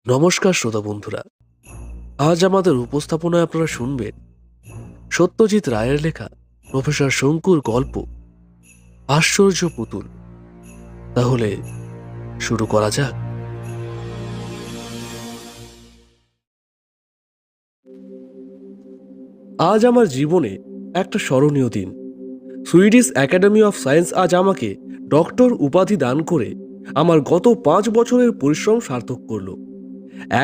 নমস্কার শ্রোতা বন্ধুরা, আজ আমাদের উপস্থাপনায় আপনারা শুনবেন সত্যজিৎ রায়ের লেখা প্রফেসর শঙ্কুর গল্প আশ্চর্য পুতুল। তাহলে শুরু করা যাক। আজ আমার জীবনে একটা স্মরণীয় দিন। সুইডিশ একাডেমি অফ সায়েন্স আজ আমাকে ডক্টর উপাধি দান করে আমার গত 5 বছরের পরিশ্রম সার্থক করলো।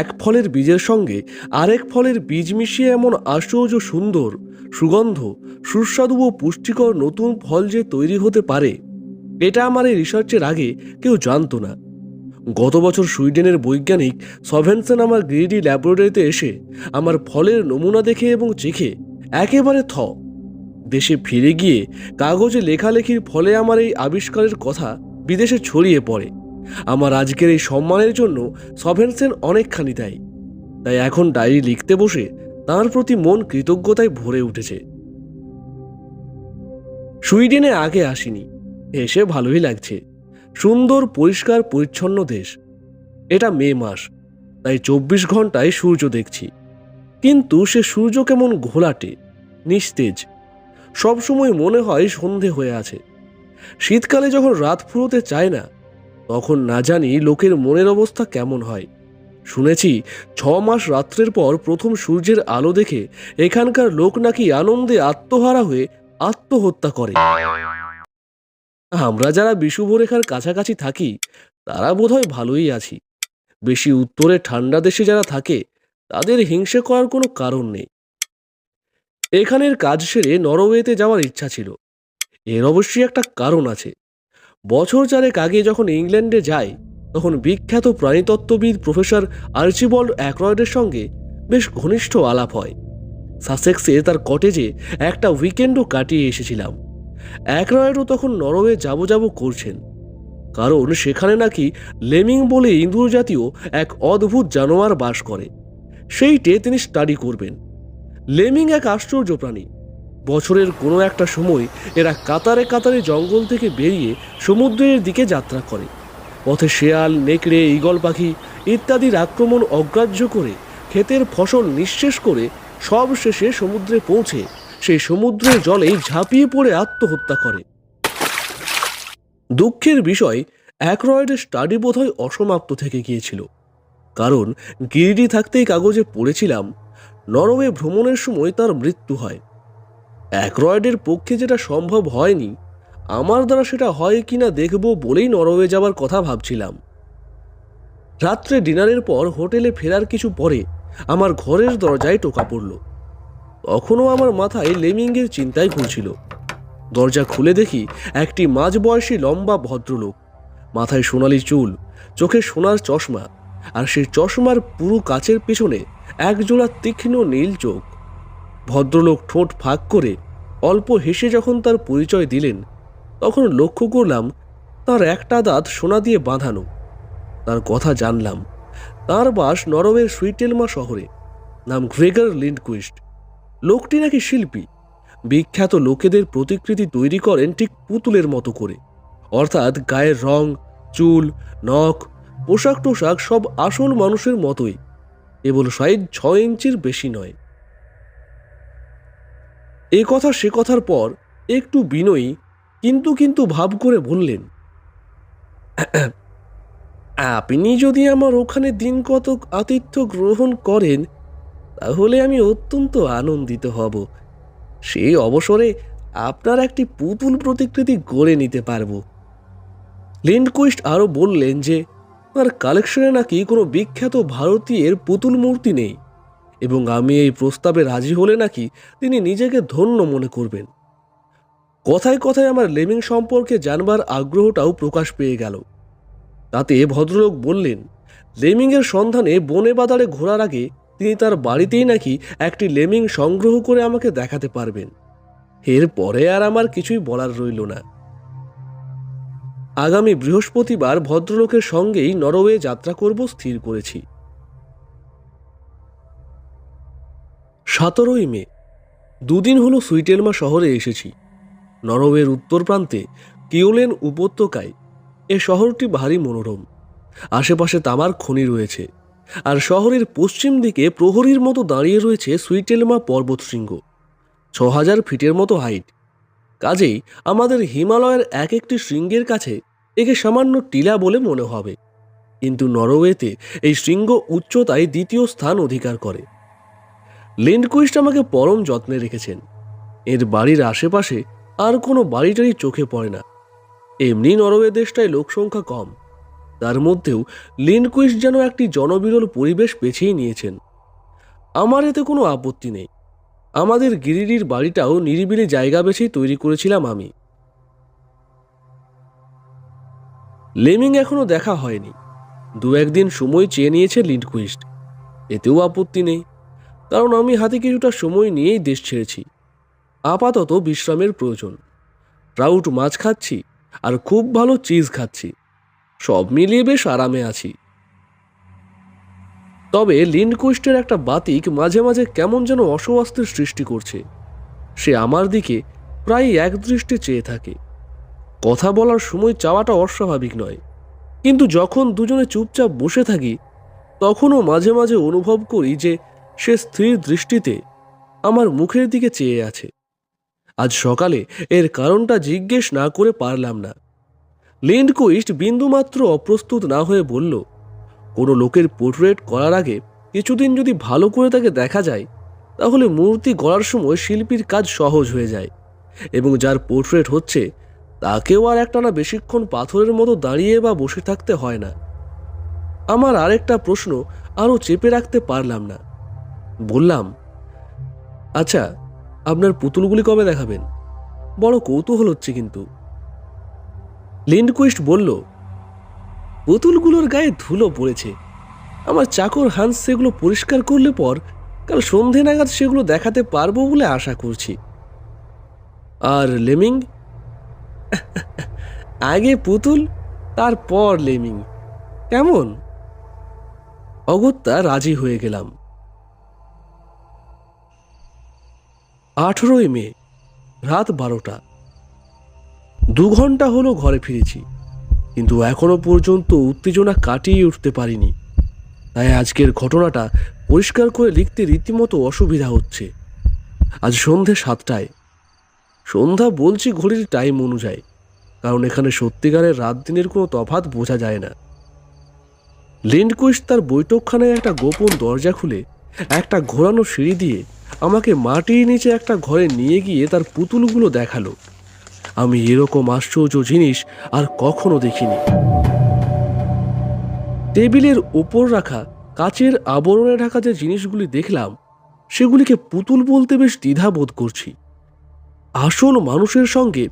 এক ফলের বীজের সঙ্গে আরেক ফলের বীজ মিশিয়ে এমন আশ্চর্য সুন্দর, সুগন্ধ, সুস্বাদু ও পুষ্টিকর নতুন ফল যে তৈরি হতে পারে, এটা আমার এই রিসার্চের আগে কেউ জানতো না। গত বছর সুইডেনের বৈজ্ঞানিক সভেনসেন আমার গ্রিডি ল্যাবরেটরিতে এসে আমার ফলের নমুনা দেখে এবং চেখে একেবারে দেশে ফিরে গিয়ে কাগজে লেখালেখির ফলে আমার এই আবিষ্কারের কথা বিদেশে ছড়িয়ে পড়ে। আমার আজকের এই সম্মানের জন্য সভেনসেন অনেকখানি দেয়। তাই এখন ডায়েরি লিখতে বসে তার প্রতি মন কৃতজ্ঞতায় ভরে উঠেছে। সুইডেনে আগে আসিনি, এসে ভালোই লাগছে। সুন্দর পরিষ্কার পরিচ্ছন্ন দেশ। এটা মে মাস, তাই 24 ঘন্টায় সূর্য দেখছি। কিন্তু সে সূর্য কেমন ঘোলাটে, নিস্তেজ। সবসময় মনে হয় সন্ধে হয়ে আছে। শীতকালে যখন রাত ফুরোতে চায় না, তখন না জানি লোকের মনের অবস্থা কেমন হয়। শুনেছি 6 মাস রাত্রের পর প্রথম সূর্যের আলো দেখে এখানকার লোক নাকি আনন্দে আত্মহারা হয়ে আত্মহত্যা করে। আমরা যারা বিষুবরেখার কাছাকাছি থাকি তারা বোধহয় ভালোই আছি। বেশি উত্তরে ঠান্ডা দেশে যারা থাকে তাদের হিংসে করার কোনো কারণ নেই। এখানের কাজ সেরে নরওয়েতে যাওয়ার ইচ্ছা ছিল। এর অবশ্যই একটা কারণ আছে। বছর 4 আগে যখন ইংল্যান্ডে যাই, তখন বিখ্যাত প্রাণীতত্ত্ববিদ প্রফেসর আর্চিবল্ড অ্যাক্রয়েডের সঙ্গে বেশ ঘনিষ্ঠ আলাপ হয়। সাসেক্সে তার কটেজে একটা উইকেন্ডও কাটিয়ে এসেছিলাম। অ্যাক্রয়েডও তখন নরওয়ে যাব করছেন, কারণ সেখানে নাকি লেমিং বলে ইঁদুর জাতীয় এক অদ্ভুত জানোয়ার বাস করে। সেইটে তিনি স্টাডি করবেন। লেমিং এক আশ্চর্য প্রাণী। বছরের কোনো একটা সময় এরা কাতারে কাতারে জঙ্গল থেকে বেরিয়ে সমুদ্রের দিকে যাত্রা করে। পথে শেয়াল, নেকড়ে, ঈগল পাখি ইত্যাদির আক্রমণ অগ্রাহ্য করে ক্ষেতের ফসল নিঃশেষ করে সব শেষে সমুদ্রে পৌঁছে সেই সমুদ্রের জলে ঝাঁপিয়ে পড়ে আত্মহত্যা করে। দুঃখের বিষয়, অ্যাক্রয়েডের স্টাডি বোধহয় অসমাপ্ত থেকে গিয়েছিল, কারণ গিরিডি থাকতেই কাগজে পড়েছিলাম নরওয়ে ভ্রমণের সময় তার মৃত্যু হয়। অ্যাক্রয়েডের পক্ষে যেটা সম্ভব হয়নি, আমার দ্বারা সেটা হয় কিনা দেখব বলেই নরওয়ে যাবার কথা ভাবছিলাম। রাত্রে ডিনারের পর হোটেলে ফেরার কিছু পরে আমার ঘরের দরজায় টোকা পড়ল। তখনও আমার মাথায় লেমিংয়ের চিন্তাই ঘুরছিল। দরজা খুলে দেখি একটি মাঝবয়সী লম্বা ভদ্রলোক, মাথায় সোনালি চুল, চোখে সোনার চশমা, আর সেই চশমার পুরো কাচের পেছনে একজোড়া তীক্ষ্ণ নীল চোখ। ভদ্রলোক ঠোঁট ফাঁক করে অল্প হেসে যখন তার পরিচয় দিলেন, তখন লক্ষ্য করলাম তার একটা দাঁত সোনা দিয়ে বাঁধানো। তার কথা জানলাম। তার বাস নরওয়ের সুইটেলমা শহরে। নাম গ্রেগার লিন্ডকুইস্ট। লোকটি নাকি শিল্পী। বিখ্যাত লোকেদের প্রতিকৃতি তৈরি করেন ঠিক পুতুলের মতো করে, অর্থাৎ গায়ের রং, চুল, নখ, পোশাক টোশাক সব আসল মানুষের মতোই, কেবল সাইজ 6 ইঞ্চির বেশি নয়। এ কথা সে কথার পর একটু বিনয়ী কিন্তু কিন্তু ভাব করে বললেন, আপনি যদি আমার ওখানে দিন কতক আতিথ্য গ্রহণ করেন, তাহলে আমি অত্যন্ত আনন্দিত হব। সেই অবসরে আপনার একটি পুতুল প্রতিকৃতি গড়ে নিতে পারব। লিন্ডকুইস্ট আরও বললেন যে তার কালেকশনে নাকি কোনো বিখ্যাত ভারতীয়ের পুতুল মূর্তি নেই, এবং আমি এই প্রস্তাবে রাজি হলে নাকি তিনি নিজেকে ধন্য মনে করবেন। কথায় কথায় আমার লেমিং সম্পর্কে জানবার আগ্রহটাও প্রকাশ পেয়ে গেল। তাতে ভদ্রলোক বললেন, লেমিংয়ের সন্ধানে বনে বাদারে ঘোরার আগে তিনি তার বাড়িতেই নাকি একটি লেমিং সংগ্রহ করে আমাকে দেখাতে পারবেন। এরপরে আর আমার কিছুই বলার রইল না। আগামী বৃহস্পতিবার ভদ্রলোকের সঙ্গেই নরওয়ে যাত্রা করব স্থির করেছি। 17ই মে। দুদিন হলো সুইটেলমা শহরে এসেছি। নরওয়ের উত্তর প্রান্তে কিওলেন উপত্যকায় এ শহরটি ভারী মনোরম। আশেপাশে তামার খনি রয়েছে। আর শহরের পশ্চিম দিকে প্রহরীর মতো দাঁড়িয়ে রয়েছে সুইটেলমা পর্বতশৃঙ্গ, ৬,০০০ ফিটের মতো হাইট। কাজেই আমাদের হিমালয়ের এক একটি শৃঙ্গের কাছে একে সামান্য টিলা বলে মনে হবে, কিন্তু নরওয়েতে এই শৃঙ্গ উচ্চতায় দ্বিতীয় স্থান অধিকার করে। লিন্ডকুইস্ট আমাকে পরম যত্নে রেখেছেন। এর বাড়ির আশেপাশে আর কোনো বাড়িটারই চোখে পড়ে না। এমনি নরওয়ে দেশটায় লোকসংখ্যা কম, তার মধ্যেও লিন্ডকুইস্ট যেন একটি জনবিরল পরিবেশ বেছেই নিয়েছেন। আমার এতে কোনো আপত্তি নেই। আমাদের গিরিডির বাড়িটাও নিরিবিলি জায়গা বেছেই তৈরি করেছিলাম আমি। লেমিং এখনো দেখা হয়নি। ২-১ দিন সময় চেয়ে নিয়েছে লিন্ডকুইস্ট। এতেও আপত্তি নেই, কারণ আমি হাতে কিছুটা সময় নিয়েই দেশ ছেড়েছি। আপাতত বিশ্রামের প্রয়োজন। ট্রাউট মাছ খাচ্ছি আর খুব ভালো চিজ খাচ্ছি। সব মিলিয়ে বেশ আরামে আছি। তবে লিন্ডকুইস্টের একটা বাতিক মাঝে মাঝে কেমন যেন অস্বস্তির সৃষ্টি করছে। সে আমার দিকে প্রায় একদৃষ্টে চেয়ে থাকে। কথা বলার সময় চাওয়াটা অস্বাভাবিক নয়, কিন্তু যখন দুজনে চুপচাপ বসে থাকি তখনও মাঝে মাঝে অনুভব করি যে সে স্থির দৃষ্টিতে আমার মুখের দিকে চেয়ে আছে। আজ সকালে এর কারণটা জিজ্ঞেস না করে পারলাম না। লিন্ডকুইস্ট বিন্দুমাত্র অপ্রস্তুত না হয়ে বলল, কোনো লোকের পোর্ট্রেট করার আগে কিছুদিন যদি ভালো করে তাকে দেখা যায় তাহলে মূর্তি গড়ার সময় শিল্পীর কাজ সহজ হয়ে যায়, এবং যার পোর্ট্রেট হচ্ছে তাকেও আর একটানা বেশিক্ষণ পাথরের মতো দাঁড়িয়ে বা বসে থাকতে হয় না। আমার আরেকটা প্রশ্ন আরও চেপে রাখতে পারলাম না। বললাম, আচ্ছা, আপনার পুতুলগুলি কবে দেখাবেন? বড় কৌতূহল হচ্ছে কিন্তু। লিন্ডকুইস্ট বলল, পুতুলগুলোর গায়ে ধুলো পড়েছে। আমার চাকর হান্স সেগুলো পরিষ্কার করলে পর কাল সন্ধে নাগাদ সেগুলো দেখাতে পারবো বলে আশা করছি। আর লেমিং? আগে পুতুল, তারপর লেমিং, কেমন? অগত্যা রাজি হয়ে গেলাম। 18ই মে, রাত 12টা। 2 ঘন্টা হলো ঘরে ফিরেছি, কিন্তু এখনো পর্যন্ত উত্তেজনা কাটিয়ে উঠতে পারিনি। তাই আজকের ঘটনাটা পরিষ্কার করে লিখতে রীতিমতো অসুবিধা হচ্ছে। আজ সন্ধে 7টায়। সন্ধ্যা বলছি ঘড়ির টাইম অনুযায়ী, কারণ এখানে সত্যিকারের রাত দিনের কোনো তফাৎ বোঝা যায় না। লিন্ডকুইস্ট তার বৈঠকখানায় একটা গোপন দরজা খুলে একটা ঘোরানো সিঁড়ি দিয়ে আমাকে মাটির নিচে একটা ঘরে নিয়ে গিয়ে তার পুতুলগুলো দেখালো। আমি এরকম আশ্চর্য জিনিস আর কখনো দেখিনি। টেবিলের ওপর রাখা কাচের আবরণে ঢাকা যে জিনিসগুলি দেখলাম সেগুলিকে পুতুল বলতে বেশ দ্বিধাবোধ করছি। আসল মানুষের সঙ্গে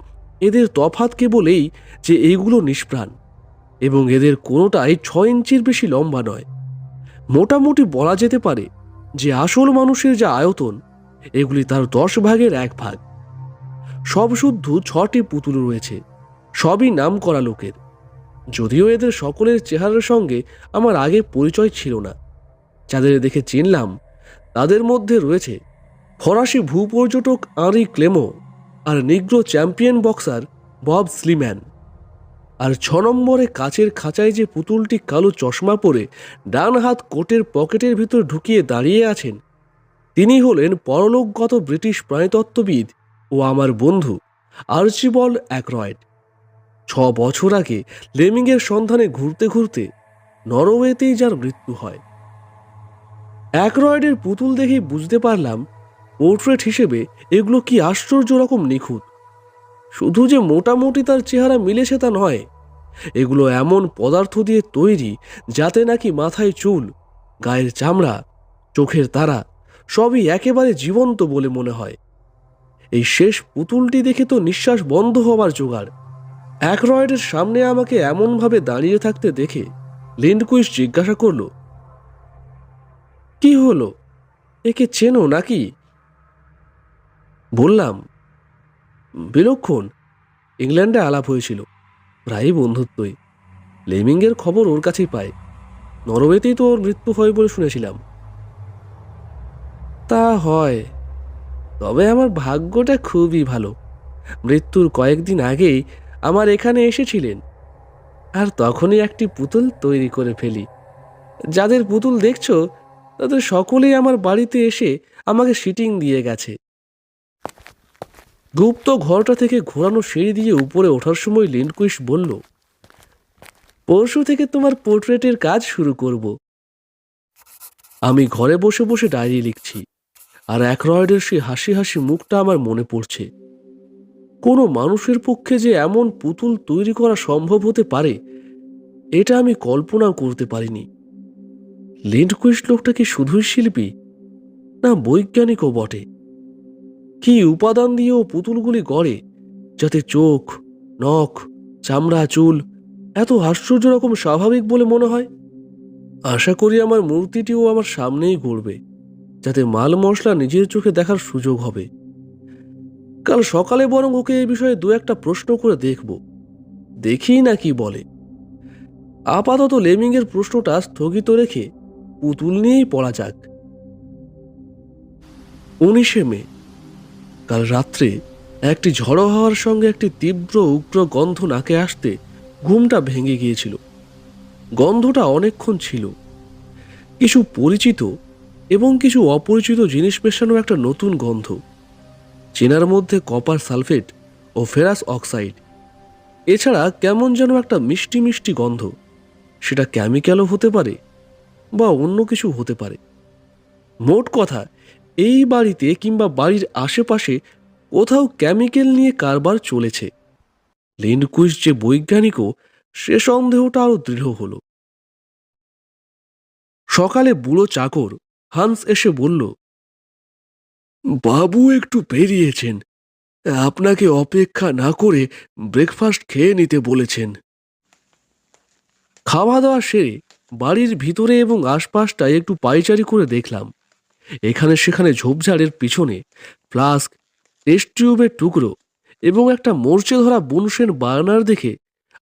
এদের তফাৎ কেবল এই যে এইগুলো নিষ্প্রাণ, এবং এদের কোনোটাই 6 ইঞ্চির বেশি লম্বা নয়। মোটামুটি বলা যেতে পারে যে আসল মানুষের যা আয়তন, এগুলি তার 10 ভাগের 1 ভাগ। সব শুদ্ধ 6টি পুতুল রয়েছে, সবই নাম করা লোকের। যদিও এদের সকলের চেহারার সঙ্গে আমার আগে পরিচয় ছিল না। যাদের দেখে চিনলাম তাদের মধ্যে রয়েছে ফরাসি ভূপর্যটক আঁরি ক্লেমো আর নিগ্রো চ্যাম্পিয়ন বক্সার বব স্লিম্যান। আর 6 নম্বরে কাচের খাঁচায় যে পুতুলটি কালো চশমা পরে ডান হাত কোটের পকেটের ভিতর ঢুকিয়ে দাঁড়িয়ে আছেন, তিনি হলেন পরলোকগত ব্রিটিশ প্রাণীতত্ত্ববিদ ও আমার বন্ধু আর্চিবল্ড অ্যাকরয়েড। 6 বছর আগে লেমিংয়ের সন্ধানে ঘুরতে ঘুরতে নরওয়েতেই যার মৃত্যু হয়। অ্যাকরয়েডের পুতুল দেখেই বুঝতে পারলাম পোর্ট্রেট হিসেবে এগুলো কি আশ্চর্য রকম নিখুঁত। শুধু যে মোটামুটি তার চেহারা মিলেছে তা নয়, এগুলো এমন পদার্থ দিয়ে তৈরি যাতে নাকি মাথায় চুল, গায়ের চামড়া, চোখের তারা সবই একেবারে জীবন্ত বলে মনে হয়। এই শেষ পুতুলটি দেখে তো নিঃশ্বাস বন্ধ হবার জোগাড়। অ্যাকরয়েডের সামনে আমাকে এমনভাবে দাঁড়িয়ে থাকতে দেখে লিন্ডকুইস্ট জিজ্ঞাসা করল, কি হলো, একে চেনো নাকি? বললাম, বিলক্ষণ, ইংল্যান্ডে আলাপ হয়েছিল, প্রায়ই বন্ধুত্বই। লেমিংয়ের খবর ওর কাছেই পায়। নরওয়েতেই তো ওর মৃত্যু হয় বলে শুনেছিলাম। তা হয়, তবে আমার ভাগ্যটা খুবই ভালো। মৃত্যুর কয়েকদিন আগেই আমার এখানে এসেছিলেন, আর তখনই একটি পুতুল তৈরি করে ফেলি। যাদের পুতুল দেখছো তাদের সকলেই আমার বাড়িতে এসে আমাকে সিটিং দিয়ে গেছে। গুপ্ত ঘরটা থেকে ঘোরানো সিঁড়ি দিয়ে উপরে ওঠার সময় লিন্ডকুইস্ট বলল, পরশু থেকে তোমার পোর্ট্রেটের কাজ শুরু করব। আমি ঘরে বসে বসে ডায়েরি লিখছি, আর অ্যাকরয়েডের সেই হাসি হাসি মুখটা আমার মনে পড়ছে। কোনো মানুষের পক্ষে যে এমন পুতুল তৈরি করা সম্ভব হতে পারে এটা আমি কল্পনাও করতে পারিনি। লিন্ডকুইস্ট লোকটা কি শুধুই শিল্পী, না বৈজ্ঞানিকও বটে? কি উপাদান দিয়ে ও পুতুলগুলি গড়ে, যাতে চোখ, নখ, চামড়া, চুল এত আশ্চর্য রকম স্বাভাবিক বলে মনে হয়। আশা করি আমার মূর্তিটিও আমার সামনেই গড়বে, যাতে মাল মশলা নিজের চোখে দেখার সুযোগ হবে। কাল সকালে বরং ওকে এই বিষয়ে দু একটা প্রশ্ন করে দেখব, দেখি না কি বলে। আপাতত লেমিংয়ের প্রশ্নটা স্থগিত রেখে পুতুল নিয়েই পড়া যাক। 19শে মে। কাল রাত্রে একটি ঝড়ো হাওয়ার সঙ্গে একটি তীব্র উগ্র গন্ধ নাকে আসতে ঘুমটা ভেঙে গিয়েছিল। গন্ধটা অনেকক্ষণ ছিল, কিছু পরিচিত এবং কিছু অপরিচিত জিনিস মেশানো একটা নতুন গন্ধ। চেনার মধ্যে কপার সালফেট ও ফেরাস অক্সাইড, এছাড়া কেমন যেন একটা মিষ্টি মিষ্টি গন্ধ। সেটা কেমিক্যালও হতে পারে বা অন্য কিছু হতে পারে। মোট কথা, এই বাড়িতে কিংবা বাড়ির আশেপাশে কোথাও কেমিক্যাল নিয়ে কারবার চলেছে। লিন্ডকুইস্ট যে বৈজ্ঞানিকও, সে সন্দেহটা আরো দৃঢ় হলো। সকালে বুড়ো চাকর হান্স এসে বলল, বাবু একটু বেরিয়েছেন, আপনাকে অপেক্ষা না করে ব্রেকফাস্ট খেয়ে নিতে বলেছেন। খাওয়া দাওয়া সেরে বাড়ির ভিতরে এবং আশপাশটায় একটু পায়চারি করে দেখলাম। এখানে সেখানে ঝোপঝাড়ের পিছনে ফ্লাস্ক, টেস্ট টিউবের টুকরো এবং একটা মরচে ধরা বুনসেন বার্নার দেখে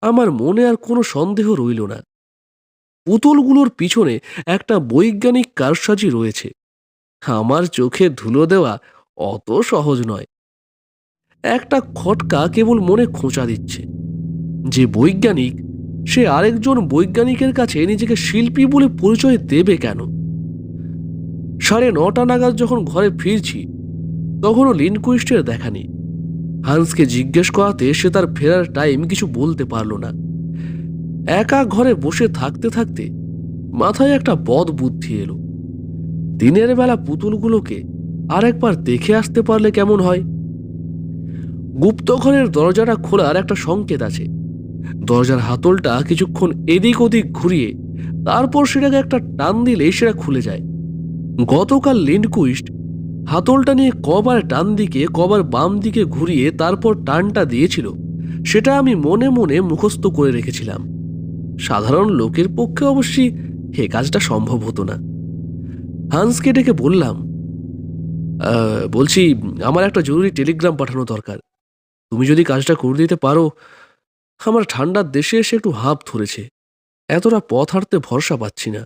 আমার মনে আর কোনো সন্দেহ রইল না। পুতুলগুলোর পিছনে একটা বৈজ্ঞানিক কারসাজি রয়েছে। আমার চোখে ধুলো দেওয়া অত সহজ নয়। একটা খটকা কেবল মনে খোঁচা দিচ্ছে, যে বৈজ্ঞানিক, সে আরেকজন বৈজ্ঞানিকের কাছে নিজেকে শিল্পী বলে পরিচয় দেবে কেন? 9:30 নাগাদ যখন ঘরে ফিরছি, তখনও লিন্ডকুইস্টের দেখা নেই। হান্সকে জিজ্ঞেস করাতে সে তার ফেরার টাইম কিছু বলতে পারল না। একা ঘরে বসে থাকতে থাকতে মাথায় একটা বদ বুদ্ধি এলো। দিনের বেলা পুতুলগুলোকে আরেকবার দেখে আসতে পারলে কেমন হয়? গুপ্তঘরের দরজাটা খোলার একটা সংকেত আছে। দরজার হাতলটা কিছুক্ষণ এদিক ওদিক ঘুরিয়ে তারপর সেটাকে একটা টান দিলেই সেটা খুলে যায়। গতকাল লিন্ডকুইস্ট হাতলটা নিয়ে কবার ডান দিকে কবার বাম দিকে ঘুরিয়ে তারপর টানটা দিয়েছিল, সেটা আমি মনে মনে মুখস্থ করে রেখেছিলাম। সাধারণ লোকের পক্ষে অবশ্যই এ কাজটা সম্ভব হতো না। হান্সকে ডেকে বললাম, বলছি, আমার একটা জরুরি টেলিগ্রাম পাঠানো দরকার। তুমি যদি কাজটা করে দিতে পারো। আমার ঠান্ডার দেশে এসে একটু হাঁপ ধরেছে, এতটা পথ হাঁটতে ভরসা পাচ্ছি না।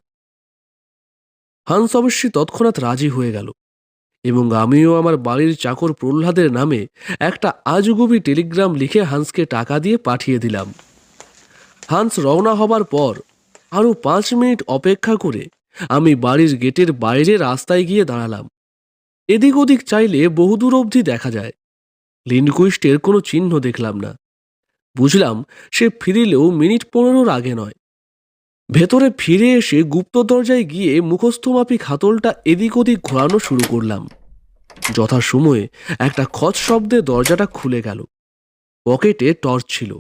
হান্স অবশ্যই তৎক্ষণাৎ রাজি হয়ে গেল এবং আমিও আমার বাড়ির চাকর প্রহ্লাদের নামে একটা আজগুবি টেলিগ্রাম লিখে হান্সকে টাকা দিয়ে পাঠিয়ে দিলাম। হান্স রওনা হবার পর আরও 5 মিনিট অপেক্ষা করে আমি বাড়ির গেটের বাইরে রাস্তায় গিয়ে দাঁড়ালাম। এদিক ওদিক চাইলে বহুদূর অবধি দেখা যায়। লিন্ডকুইস্টের কোনো চিহ্ন দেখলাম না। বুঝলাম সে ফিরিলেও মিনিট 15 আগে নয়। ভেতরে ফিরে এসে গুপ্ত দরজায় গিয়ে মুখস্থমাফিক হাতলটা এদিক ওদিক ঘোরানো শুরু করলাম। যথাসময়ে একটা খচ শব্দে দরজাটা খুলে গেল। পকেটে টর্চ ছিল,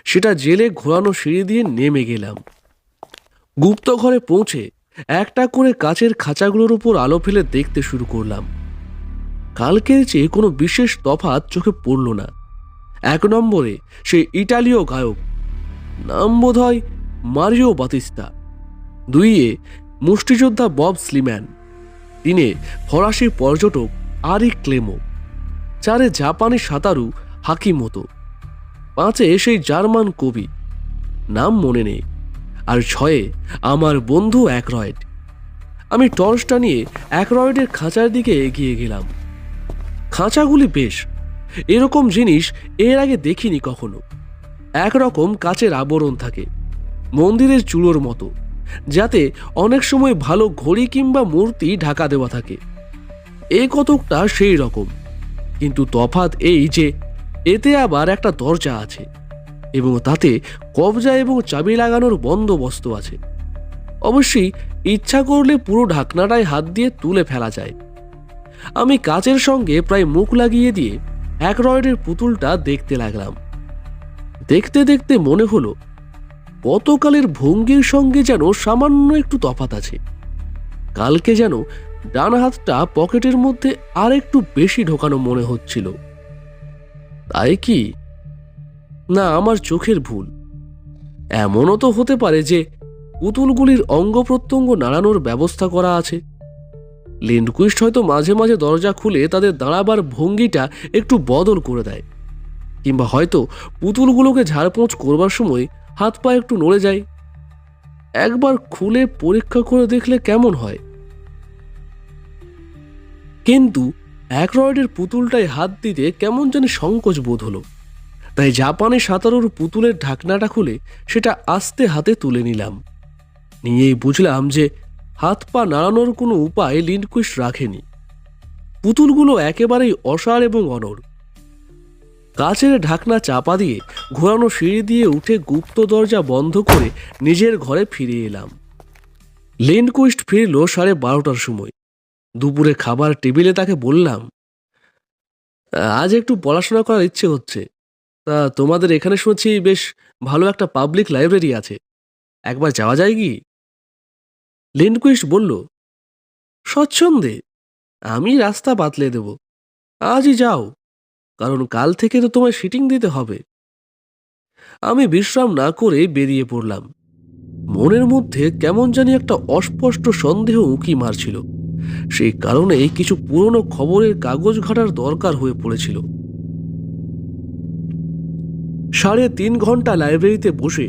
সেটা জেলে ঘোরানো সিঁড়ি দিয়ে নেমে গেলাম। গুপ্ত ঘরে পৌঁছে একটা করে কাচের খাঁচাগুলোর উপর আলো ফেলে দেখতে শুরু করলাম। কালকের চেয়ে কোনো বিশেষ তফাৎ চোখে পড়ল না। 1 নম্বরে সে ইটালীয় গায়ক, নাম বোধ হয় মারিও বাতিস্তা। 2-এ মুষ্টিযোদ্ধা বব স্লিম্যান। 3-এ ফরাসি পর্যটক আরি ক্লেমো। 4-এ জাপানি সাঁতারু হাকিমোতো। 5-এ সেই জার্মান কবি, নাম মনে নেই। আর 6-এ আমার বন্ধু অ্যাকরয়েড। আমি টর্চটা নিয়ে অ্যাকরয়েডের খাঁচার দিকে এগিয়ে গেলাম। খাঁচাগুলি বেশ, এরকম জিনিস এর আগে দেখিনি কখনো। একরকম কাচের আবরণ থাকে, মন্দিরের চূড়োর মতো, যাতে অনেক সময় ভালো ঘড়ি কিংবা মূর্তি ঢাকা দেওয়া থাকে। এই কতকটা সেই রকম, কিন্তু তফাৎ এই যে এতে আবার একটা দরজা আছে এবং তাতে কবজা এবং চাবি লাগানোর বন্দোবস্ত আছে। অবশ্যই ইচ্ছা করলে পুরো ঢাকনাটায় হাত দিয়ে তুলে ফেলা যায়। আমি কাচের সঙ্গে প্রায় মুখ লাগিয়ে দিয়ে অ্যাকরয়েডের পুতুলটা দেখতে লাগলাম। দেখতে দেখতে মনে হলো গতকালের ভঙ্গির সঙ্গে যেন সামান্য একটু তফাৎ আছে। কালকে যেন ডান হাতটা পকেটের মধ্যে আর একটু বেশি ঢোকানো মনে হচ্ছিল। তাই কি না আমার চোখের ভুল? এমনও তো হতে পারে যে পুতুলগুলির অঙ্গ প্রত্যঙ্গ নাড়ানোর ব্যবস্থা করা আছে। লিন্ডকুইস্ট হয়তো মাঝে মাঝে দরজা খুলে তাদের দাঁড়াবার ভঙ্গিটা একটু বদল করে দেয়, কিংবা হয়তো পুতুলগুলোকে ঝাড়পোঁছ করবার সময় হাত পা একটু নড়ে যায়। একবার খুলে পরীক্ষা করে দেখলে কেমন হয়। কিন্তু অ্যাকরয়েডের পুতুলটায় হাত দিতে কেমন জানি সংকোচ বোধ হলো। তাই জাপানি সাঁতারুর পুতুলের ঢাকনাটা খুলে সেটা আস্তে হাতে তুলে নিলাম। নিয়েই বুঝলাম যে হাত পা নাড়ানোর কোনো উপায় লিন্ডকুইস্ট রাখেনি। পুতুলগুলো একেবারেই অসাড় এবং অনড়। কাচের ঢাকনা চাপা দিয়ে ঘোরানো সিঁড়ি দিয়ে উঠে গুপ্ত দরজা বন্ধ করে নিজের ঘরে ফিরে এলাম। লিন্ডকুইস্ট ফিরল 12:30টার সময়। দুপুরে খাবার টেবিলে তাকে বললাম, আজ একটু পড়াশোনা করার ইচ্ছে হচ্ছে। তা তোমাদের এখানে শুনছি বেশ ভালো একটা পাবলিক লাইব্রেরি আছে, একবার যাওয়া যায় কি? লিন্ডকুইস্ট বলল, স্বচ্ছন্দে, আমি রাস্তা বাতলে দেব, আজই যাও, কারণ কাল থেকে তো তোমায় সিটিং দিতে হবে। আমি বিশ্রাম না করে বেরিয়ে পড়লাম। মনের মধ্যে কেমন জানি একটা অস্পষ্ট সন্দেহ উঁকি মারছিল। সেই কারণেই কিছু পুরনো খবরের কাগজ ঘাটার দরকার হয়ে পড়েছিল। 3.5 ঘন্টা লাইব্রেরিতে বসে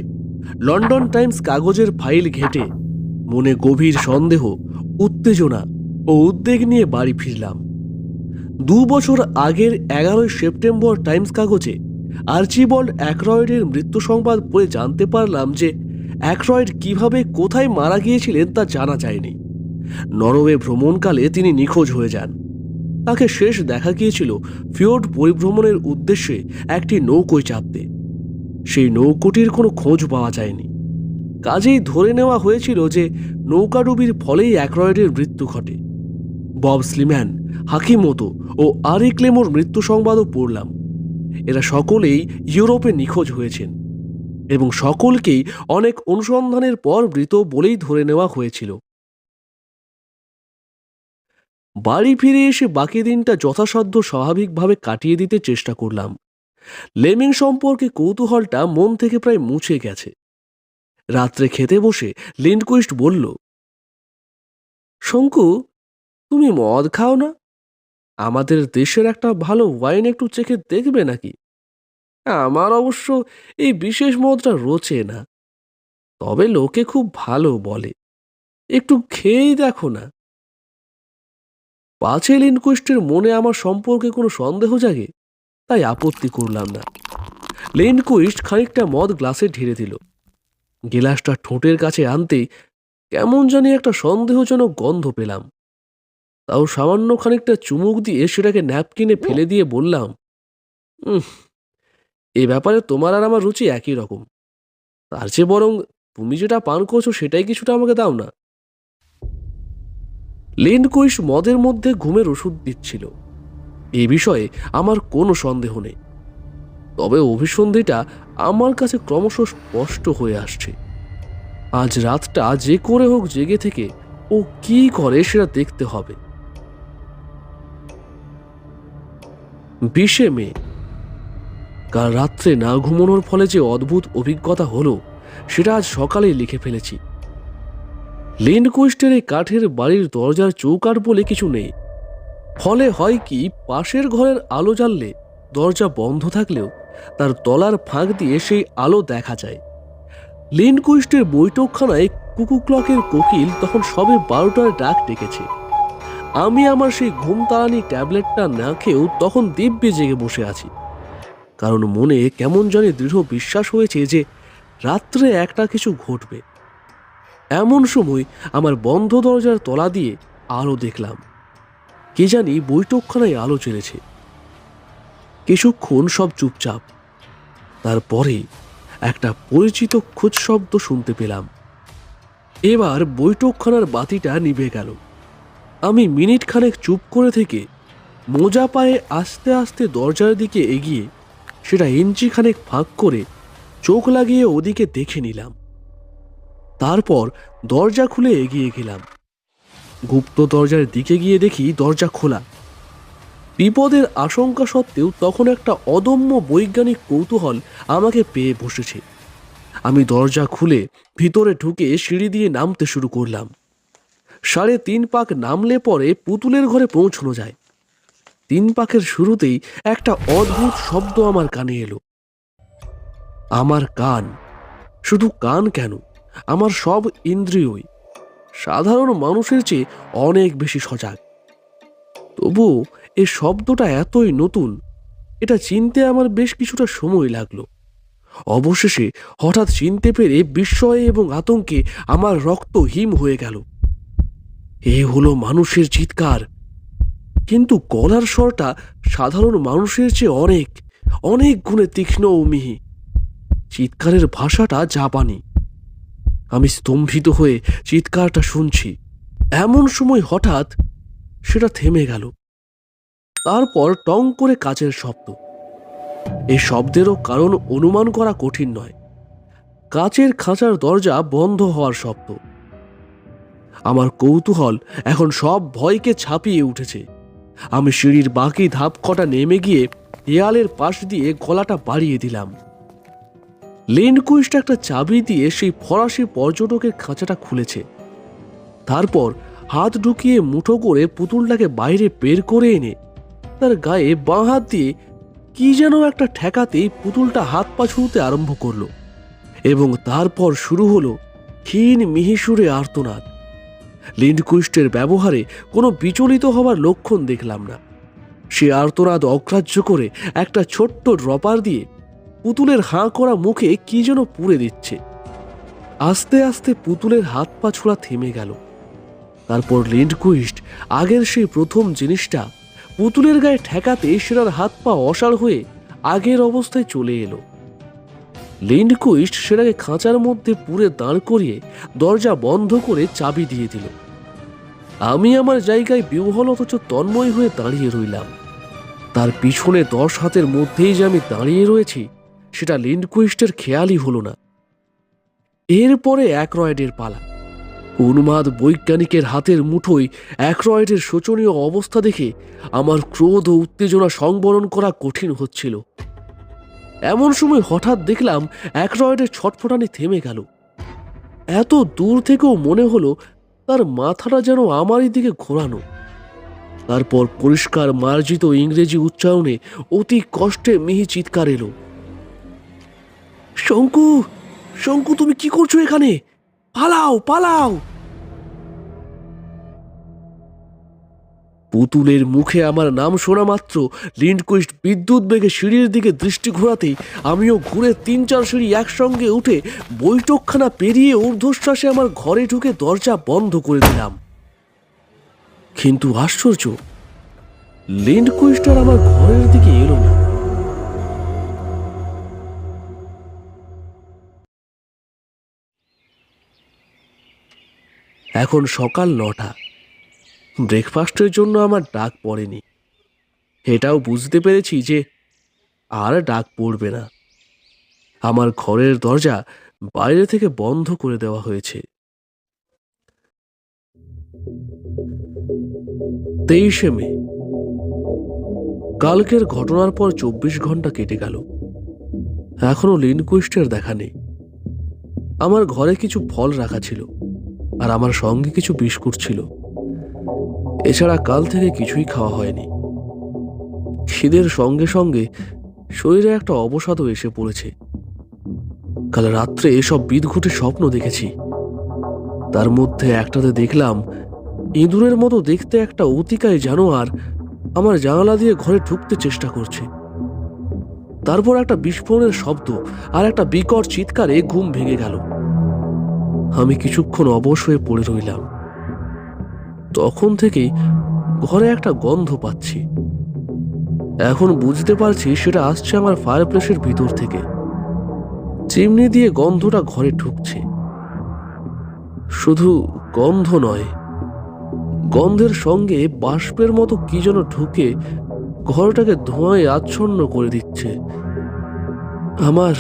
লন্ডন টাইমস কাগজের ফাইল ঘেঁটে মনে গভীর সন্দেহ, উত্তেজনা ও উদ্বেগ নিয়ে বাড়ি ফিরলাম। 2 বছর আগের 11 সেপ্টেম্বর টাইমস কাগজে আর্চিবল্ড অ্যাকরয়েডের মৃত্যু সংবাদ পড়ে জানতে পারলাম যে অ্যাকরয়েড কিভাবে কোথায় মারা গিয়েছিলেন তা জানা যায়নি। নরওয়ে ভ্রমণকালে তিনি নিখোঁজ হয়ে যান। তাকে শেষ দেখা গিয়েছিল ফিওর্ড পরিভ্রমণের উদ্দেশ্যে একটি নৌকোয় চাপতে। সেই নৌকোটির কোনো খোঁজ পাওয়া যায়নি। কাজেই ধরে নেওয়া হয়েছিল যে নৌকাডুবির ফলেই অ্যাকরয়েডের মৃত্যু ঘটে। বব স্লিম্যান, হাকিমোতো ও আরি ক্লেমোর মৃত্যু সংবাদও পড়লাম। এরা সকলেই ইউরোপে নিখোঁজ হয়েছেন এবং সকলকেই অনেক অনুসন্ধানের পর মৃত বলেই ধরে নেওয়া হয়েছিল। বাড়ি ফিরে এসে বাকি দিনটা যথাসাধ্য স্বাভাবিকভাবে কাটিয়ে দিতে চেষ্টা করলাম। লেমিং সম্পর্কে কৌতূহলটা মন থেকে প্রায় মুছে গেছে। রাত্রে খেতে বসে লিন্ডকুইস্ট বলল, শঙ্কু, তুমি মদ খাও না? আমাদের দেশের একটা ভালো ওয়াইন একটু চেখে দেখবে নাকি? আমার অবশ্য এই বিশেষ মদটা রোচে না, তবে লোকে খুব ভালো বলে, একটু খেয়েই দেখো না। পাছে লিন্ডকুইস্টের মনে আমার সম্পর্কে কোনো সন্দেহ জাগে, তাই আপত্তি করলাম না। লিন্ডকুইস্ট খানিকটা মদ গ্লাসে ঢেলে দিল। গিলাসটা ঠোঁটের কাছে আনতেই কেমন জানি একটা সন্দেহজনক গন্ধ পেলাম। তাও সামান্য খানিকটা চুমুক দিয়ে সেটাকে ন্যাপকিনে ফেলে দিয়ে বললাম, এ ব্যাপারে তোমার আর আমার রুচি একই রকম। তার চেয়ে বরং তুমি যেটা পান করছো সেটাই কিছুটা আমাকে দাও না। লিন্ডকুইস্ট মদের মধ্যে ঘুমের ওষুধ দিচ্ছিল, এই বিষয়ে আমার কোনো সন্দেহ নেই। তবে অভিসন্ধিটা আমার কাছে ক্রমশ স্পষ্ট হয়ে আসছে। আজ রাতটা যে করে হোক জেগে থেকে ও কি করে সেটা দেখতে হবে। 20 মে। কাল রাত্রে না ঘুমানোর ফলে যে অদ্ভুত অভিজ্ঞতা হলো সেটা আজ সকালেই লিখে ফেলেছি। লিন্ডকুইস্টের এই কাঠের বাড়ির দরজার চৌকাঠ বলে কিছু নেই। ফলে হয় কি, পাশের ঘরের আলো জ্বাললে দরজা বন্ধ থাকলেও তার তলার ফাঁক দিয়ে সেই আলো দেখা যায়। লিন্ডকুইস্টের বৈঠকখানায় কুকু ক্লকের কোকিল তখন সবে 12টার ডাক ডেকেছে। আমি আমার সেই ঘুম তাড়ানি ট্যাবলেটটা না খেয়েও তখন দিব্যি জেগে বসে আছি, কারণ মনে কেমন জানি দৃঢ় বিশ্বাস হয়েছে যে রাত্রে একটা কিছু ঘটবে। এমন সময় আমার বন্ধ দরজার তলা দিয়ে আলো দেখলাম। কে জানি বৈঠকখানায় আলো জ্বেলেছে। কিছুক্ষণ সব চুপচাপ। তারপরে একটা পরিচিত খোঁজ শব্দ শুনতে পেলাম। এবার বৈঠকখানার বাতিটা নিভে গেল। আমি মিনিট খানেক চুপ করে থেকে মোজা পায়ে আস্তে আস্তে দরজার দিকে এগিয়ে সেটা ইঞ্চি খানেক ফাঁক করে চোখ লাগিয়ে ওদিকে দেখে নিলাম। তারপর দরজা খুলে এগিয়ে গেলাম। গুপ্ত দরজার দিকে গিয়ে দেখি দরজা খোলা। বিপদের আশঙ্কা সত্ত্বেও তখন একটা অদম্য বৈজ্ঞানিক কৌতূহল আমাকে পেয়ে বসেছে। আমি দরজা খুলে ভিতরে ঢুকে সিঁড়ি দিয়ে নামতে শুরু করলাম। 3.5 পাক নামলে পরে পুতুলের ঘরে পৌঁছানো যায়। 3 পাকের শুরুতেই একটা অদ্ভুত শব্দ আমার কানে এলো। আমার কান, শুধু কান কেন, আমার সব ইন্দ্রিয়ই সাধারণ মানুষের চেয়ে অনেক বেশি সজাগ। তবু এই শব্দটা এতই নতুন, এটা চিনতে আমার বেশ কিছুটা সময় লাগলো। অবশেষে হঠাৎ চিনতে পেরে বিস্ময়ে এবং আতঙ্কে আমার রক্ত হিম হয়ে গেল। এ হলো মানুষের চিৎকার, কিন্তু গলার স্বরটা সাধারণ মানুষের চেয়ে অনেক অনেক গুণে তীক্ষ্ণ ও মিহি। চিৎকারের ভাষাটা জাপানি। আমি স্তম্ভিত হয়ে চিৎকারটা শুনছি। এমন সময় হঠাৎ সেটা থেমে গেল। তারপর টং করে কাচের শব্দ। এই শব্দেরও কারণ অনুমান করা কঠিন নয়। কাচের খাঁচার দরজা বন্ধ হওয়ার শব্দ। আমার কৌতূহল এখন সব ভয়কে ছাপিয়ে উঠেছে। আমি সিঁড়ির বাকি ধাপ কটা নেমে গিয়ে দেয়ালের পাশ দিয়ে গলাটা বাড়িয়ে দিলাম। লিন্ডকুইস্ট একটা চাবি দিয়ে সেই ফরাসি পর্যটকের খাঁচাটা খুলেছে। তারপর হাত ঢুকিয়ে মুঠো করে পুতুলটাকে বাইরে বের করে এনে তার গায়ে বাঁ হাত দিয়ে কি যেন একটা ঠেকাতেই পুতুলটা হাত পা ছুঁতে আরম্ভ করলো এবং তারপর শুরু হলো ক্ষীণ মিহিসুরে আর্তনাদ। লিন্ডকুইস্টের ব্যবহারে কোনো বিচলিত হবার লক্ষণ দেখলাম না। সে আর্তনাদ অগ্রাহ্য করে একটা ছোট্ট ড্রপার দিয়ে পুতুলের হাঁ করা মুখে কি যেন পুড়ে দিচ্ছে। আস্তে আস্তে পুতুলের হাত পা ছোড়া থেমে গেল। তারপর লিন্ডকুইস্ট আগের সেই প্রথম জিনিসটা পুতুলের গায়ে ঠেকাতে সেটার হাত পা অসাড় হয়ে আগের অবস্থায় চলে এলো। লিন্ডকুইস্ট সেটাকে খাঁচার মধ্যে পুরে দাঁড় করিয়ে দরজা বন্ধ করে চাবি দিয়ে দিল। আমি আমার জায়গায় বিহ্বল অথচ তন্ময় হয়ে দাঁড়িয়ে রইলাম। তার পিছনে 10 হাতের মধ্যেই যে আমি দাঁড়িয়ে রয়েছি সেটা লিন্ডকুইস্টের খেয়ালই হলো না। এরপরে অ্যাক্রয়েডের পালা। উন্মাদ বৈজ্ঞানিকের হাতের মুঠোয় অ্যাক্রয়েডের শোচনীয় অবস্থা দেখে আমার ক্রোধ ও উত্তেজনা সংবরণ করা কঠিন হচ্ছিল। এমন সময় হঠাৎ দেখলাম অ্যাক্রয়েডের ছটফটানি থেমে গেল। এত দূর থেকেও মনে হলো তার মাথাটা যেন আমারই দিকে ঘোরানো। তারপর পরিষ্কার মার্জিত ইংরেজি উচ্চারণে অতি কষ্টে মিহি চিৎকার এলো, শঙ্কু, শঙ্কু, তুমি কি করছো এখানে? পালাও, পালাও! পুতুলের মুখে আমার নাম শোনা মাত্র লিন্ডকুইস্ট বিদ্যুৎ বেগে সিঁড়ির দিকে দৃষ্টি ঘোরাতেই আমিও ঘুরে 3-4 সিঁড়ি একসঙ্গে উঠে বৈঠকখানা পেরিয়ে ঊর্ধ্বশ্বাসে আমার ঘরে ঢুকে দরজা বন্ধ করে দিলাম। কিন্তু আশ্চর্য, লিন্ডকুইস্ট আর আমার ঘরের দিকে এলো না। এখন সকাল 9টা। ব্রেকফাস্টের জন্য আমার ডাক পড়েনি। এটাও বুঝতে পেরেছি যে আর ডাক পড়বে না। আমার ঘরের দরজা বাইরে থেকে বন্ধ করে দেওয়া হয়েছে। 23শে মে। কালকের ঘটনার পর 24 ঘন্টা কেটে গেল। এখনো লিন্ডকুইস্টের দেখা নেই। আমার ঘরে কিছু ফল রাখা ছিল আর আমার সঙ্গে কিছু বিস্কুট ছিল। এছাড়া কাল থেকে কিছুই খাওয়া হয়নি। খিদের সঙ্গে সঙ্গে শরীরে একটা অবসাদও এসে পড়েছে। কাল রাত্রে এসব বিদঘুটে স্বপ্ন দেখেছি। তার মধ্যে একটাতে দেখলাম ইঁদুরের মতো দেখতে একটা অতিকায় জানোয়ার আমার জানালা দিয়ে ঘরে ঢুকতে চেষ্টা করছে। তারপর একটা বিস্ফোরণের শব্দ আর একটা বিকট চিৎকারে ঘুম ভেঙে গেল। আমি কিছুক্ষণ অবশ হয়ে পড়ে রইলাম। তখন থেকেই ঘরে একটা গন্ধ পাচ্ছি। এখন বুঝতে পারছি সেটা আসছে আমার ফায়ার প্লেসের ভিতর থেকে। চিমনি দিয়ে গন্ধটা ঘরে ঢুকছে। শুধু গন্ধ নয়, গন্ধের সঙ্গে বাষ্পের মতো কি যেন ঢুকে ঘরটাকে ধোঁয়ায় আচ্ছন্ন করে দিচ্ছে। আমার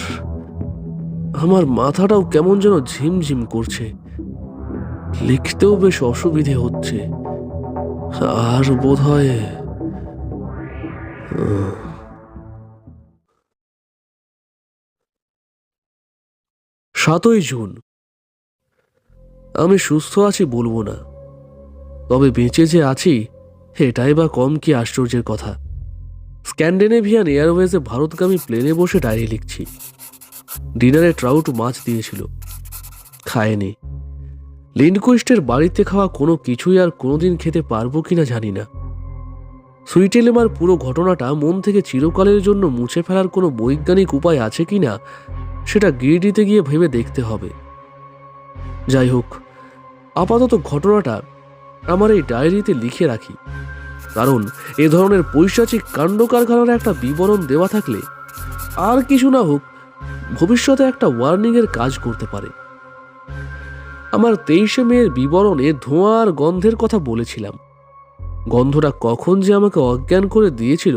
আমার মাথাটাও কেমন যেন ঝিমঝিম করছে। লিখতেও বেশ অসুবিধে হচ্ছে। আর বোধহয় 7ই জুন। আমি সুস্থ আছি বলবো না, তবে বেঁচে যে আছি এটাই বা কম কি আশ্চর্যের কথা। স্ক্যান্ডিনেভিয়ান এয়ারওয়েজে ভারতগামী প্লেনে বসে ডায়েরি লিখছি। ডিনারে ট্রাউট মাছ দিয়েছিল, খায়নি। লিন্ডকুইস্টের বাড়িতে খাওয়া কোনো কিছুই আর কোনোদিন খেতে পারবো কিনা জানি না। সুইটেলেমার পুরো ঘটনাটা মন থেকে চিরকালের জন্য মুছে ফেলার কোনো বৈজ্ঞানিক উপায় আছে কিনা সেটা গিরিডিতে গিয়ে ভেবে দেখতে হবে। যাই হোক, আপাতত ঘটনাটা আমার এই ডায়েরিতে লিখে রাখি, কারণ এ ধরনের পৈশাচিক কাণ্ড কারখানার একটা বিবরণ দেওয়া থাকলে আর কিছু না হোক ভবিষ্যতে একটা ওয়ার্নিংয়ের কাজ করতে পারে। আমার 23শে মেয়ের বিবরণে ধোঁয়া আর গন্ধের কথা বলেছিলাম। গন্ধটা কখন যে আমাকে অজ্ঞান করে দিয়েছিল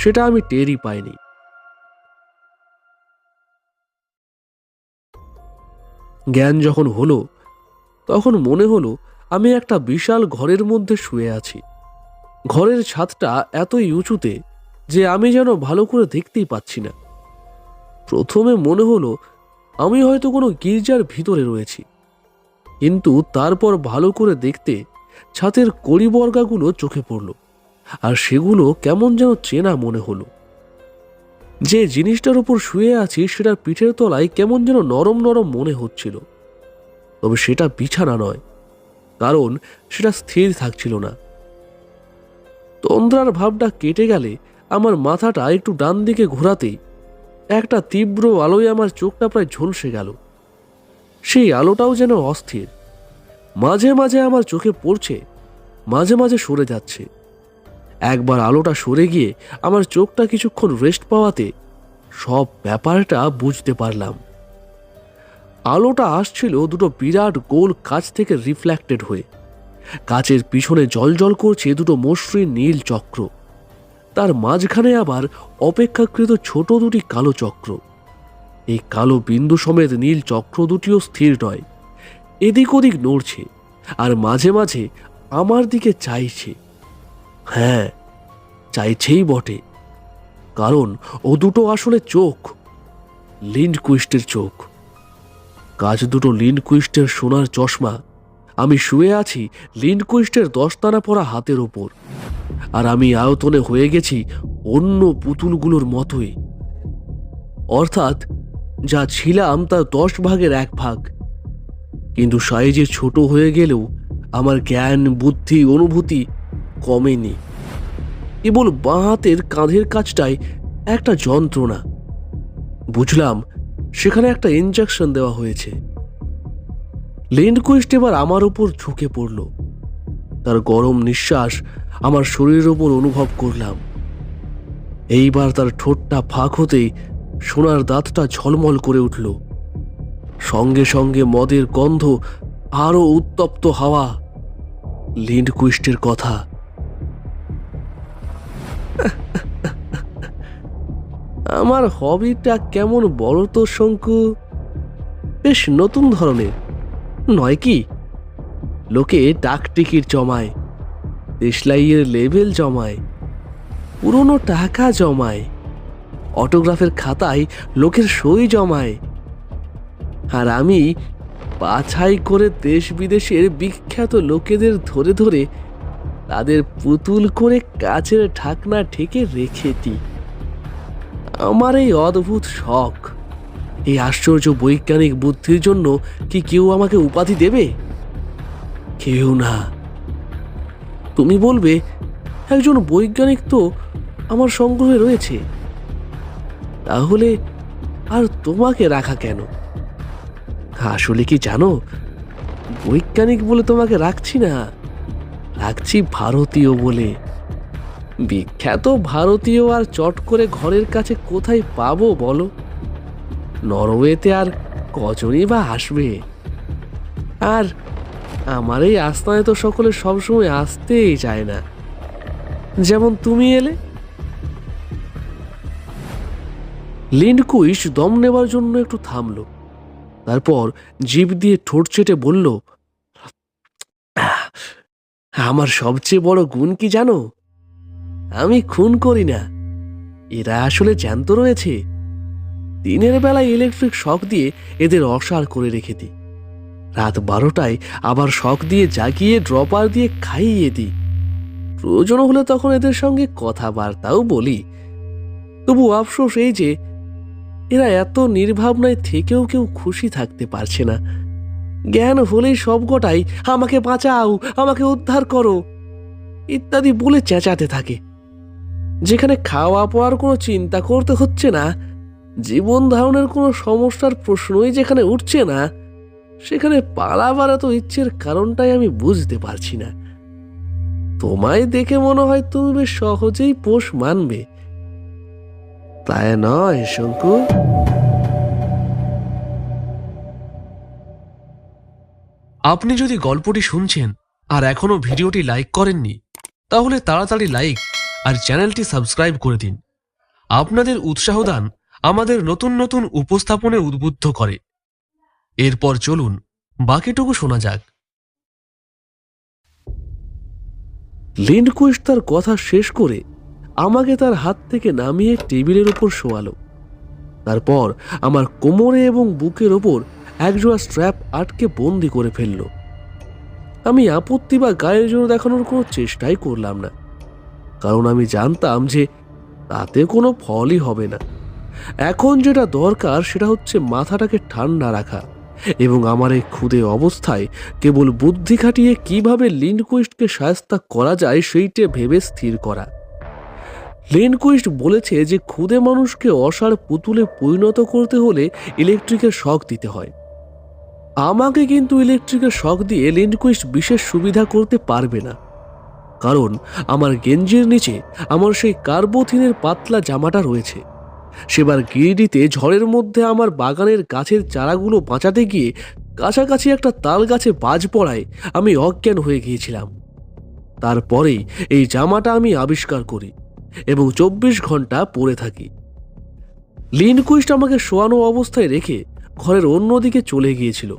সেটা আমি টেরই পাইনি। জ্ঞান যখন হলো তখন মনে হলো আমি একটা বিশাল ঘরের মধ্যে শুয়ে আছি। ঘরের ছাদটা এতই উঁচুতে যে আমি যেন ভালো করে দেখতেই পাচ্ছি না। প্রথমে মনে হলো আমি হয়তো কোনো গির্জার ভিতরে রয়েছি, কিন্তু তারপর ভালো করে দেখতে ছাদের কড়িবর্গাগুলো চোখে পড়ল, আর সেগুলো কেমন যেন চেনা মনে হলো। যে জিনিসটার উপর শুয়ে আছি সেটার পিঠের তলায় কেমন যেন নরম নরম মনে হচ্ছিল, তবে সেটা বিছানা নয়, কারণ সেটা স্থির থাকছিল না। তন্দ্রার ভাবটা কেটে গেলে আমার মাথাটা একটু ডান দিকে ঘোরাতেই একটা তীব্র আলোয় আমার চোখটা প্রায় ঝলসে গেল। সেই আলোটাও যেন অস্থির, মাঝে মাঝে আমার চোখে পড়ছে, মাঝে মাঝে সরে যাচ্ছে। একবার আলোটা সরে গিয়ে আমার চোখটা কিছুক্ষণ রেস্ট পাওয়াতে সব ব্যাপারটা বুঝতে পারলাম। আলোটা আসছিল দুটো বিরাট গোল কাচ থেকে রিফ্লেক্টেড হয়ে। কাচের পিছনে জলজল করছে দুটো মসৃণ নীল চক্র, তার মাঝখানে আবার অপেক্ষাকৃত ছোট দুটি কালো চক্র। এই কালো বিন্দু সমেত নীল চক্র দুটিও স্থির নয়, এদিক ওদিক নড়ছে আর মাঝে মাঝে আমার দিকে চাইছে। হ্যাঁ, চাইছেই বটে, কারণ ও দুটো আসলে চোখ, লিন্ডকুইস্টের চোখ। কাজ দুটো লিন্ডকুইস্টের সোনার চশমা। আমি শুয়ে আছি লিন্ডকুইস্টের দস্তানা পরা হাতের ওপর, আর আমি আয়তনে হয়ে গেছি অন্য পুতুলগুলোর মতোই। অর্থাৎ যা ছিলাম তার 10 ভাগের 1 ভাগ। কিন্তু সাইজে ছোট হয়ে গেলেও আমার জ্ঞান, বুদ্ধি, অনুভূতি কমেনি। কেবল বাঁ হাতের কাঁধের কাছটায় একটা যন্ত্রণা। বুঝলাম সেখানে একটা ইনজেকশন দেওয়া হয়েছে। লিন্ডকুইস্ট এবার আমার উপর ঝুঁকে পড়ল। তার গরম নিঃশ্বাস আমার শরীরের উপর অনুভব করলাম। এইবার তার ঠোঁটটা ফাঁক হতেই সোনার দাঁতটা ঝলমল করে উঠল। সঙ্গে সঙ্গে মদের গন্ধ, আরো উত্তপ্ত হাওয়া, লিন্ডকুইস্টের কথা। আমার হবিটা কেমন বড় তো শঙ্কু, বেশ নতুন ধরনের নয় কি? লোকে ডাক টিকিট জমায়, দেশলাইয়ের লেবেল জমায়, পুরনো টাকা জমায়, অটোগ্রাফের খাতায় লোকের সই জমায়, আর আমি বাছাই করে দেশ বিদেশের বিখ্যাত লোকেদের ধরে ধরে তাদের পুতুল করে কাচের ঢাকনা ঢেকে রেখে দিই। আমার এই অদ্ভুত শখ, এই আশ্চর্য বৈজ্ঞানিক বুদ্ধির জন্য কি কেউ আমাকে উপাধি দেবে? কেউ না। তুমি বলবে একজন বৈজ্ঞানিক তো আমার সংগ্রহে রয়েছে, তাহলে আর তোমাকে রাখা কেন? আসলে কি জানো, বৈজ্ঞানিক বলে তোমাকে রাখছি না, রাখছি ভারতীয় বলে। বিখ্যাত ভারতীয় আর চট করে ঘরের কাছে কোথায় পাবো বলো? নরওয়েতে আর কজনই বা আসবে? আর আমার এই আস্তায় তো সকলে সবসময় আসতেই চায় না, যেমন তুমি এলে। লিন্ডকুইশ দম নেবার জন্য একটু থামলো, তারপর জিভ দিয়ে ঠোঁট চেটে বলল, আমার সবচেয়ে বড় গুণ কি জানো? আমি খুন করি না। এরা আসলে জ্যান্ত রয়েছে। দিনের বেলায় ইলেকট্রিক শক দিয়ে এদের অসাড় করে রেখে দিই, রাত 12টায় আবার শক দিয়ে জাগিয়ে ড্রপার দিয়ে খাইয়ে দিই। প্রয়োজন হলে তখন এদের সঙ্গে কথাবার্তাও বলি। তবু আফসোস এই যে এরা এত নির্ভাবনায় থেকেও কেউ খুশি থাকতে পারছে না। জ্ঞান হলেই সবকটাই আমাকে বাঁচাও, আমাকে উদ্ধার করো ইত্যাদি বলে চেঁচাতে থাকে। যেখানে খাওয়া পড়ার কোনো চিন্তা করতে হচ্ছে না, জীবন ধারণের কোনো সমস্যার প্রশ্নই যেখানে উঠছে না, সেখানে পালাবার এত ইচ্ছের কারণটাই আমি বুঝতে পারছি না। তোমায় দেখে মনে হয় তুমি বেশ সহজেই পোষ মানবে, তাই নয় শঙ্কু? আপনি যদি গল্পটি শুনছেন আর এখনো ভিডিওটি লাইক করেননি, তাহলে তাড়াতাড়ি লাইক আর চ্যানেলটি সাবস্ক্রাইব করে দিন। আপনাদের উৎসাহদান আমাদের নতুন নতুন উপস্থাপনে উদ্বুদ্ধ করে। এরপর চলুন বাকিটুকু শোনা যাক। লিন্ডকুইস্ট তার কথা শেষ করে আমাকে তার হাত থেকে নামিয়ে টেবিলের উপর শোয়ালো। তারপর আমার কোমরে এবং বুকের ওপর একজোড়া স্ট্র্যাপ আটকে বন্দি করে ফেলল। আমি আপত্তি বা গায়ের জোর দেখানোর কোনো চেষ্টাই করলাম না, কারণ আমি জানতাম যে তাতে কোনো ফলই হবে না। এখন যেটা দরকার সেটা হচ্ছে মাথাটাকে ঠান্ডা রাখা এবং আমার এই ক্ষুদে অবস্থায় কেবল বুদ্ধি খাটিয়ে কিভাবে লিন্ডকুইস্টকে শায়েস্তা করা যায় সেইটে ভেবে স্থির করা। লিন্ডকুইস্ট বলেছে যে ক্ষুদে মানুষকে অসাড় পুতুলে পরিণত করতে হলে ইলেকট্রিকের শক দিতে হয়। আমাকে কিন্তু ইলেকট্রিকের শক দিয়ে লিন্ডকুইস্ট বিশেষ সুবিধা করতে পারবে না, কারণ আমার গেঞ্জির নিচে আমার সেই কার্বোথিনের পাতলা জামাটা রয়েছে। সেবার গিরিডিতে ঝড়ের মধ্যে আমার বাগানের গাছের চারাগুলো বাঁচাতে গিয়ে কাছাকাছি একটা তাল গাছে বাজ পড়ায় আমি অজ্ঞান হয়ে গিয়েছিলাম। তারপরেই এই জামাটা আমি আবিষ্কার করি এবং 24 ঘন্টা পরে থাকি। লিন্ডকুইস্ট আমাকে শোয়ানো অবস্থায় রেখে ঘরের অন্যদিকে চলে গিয়েছিল।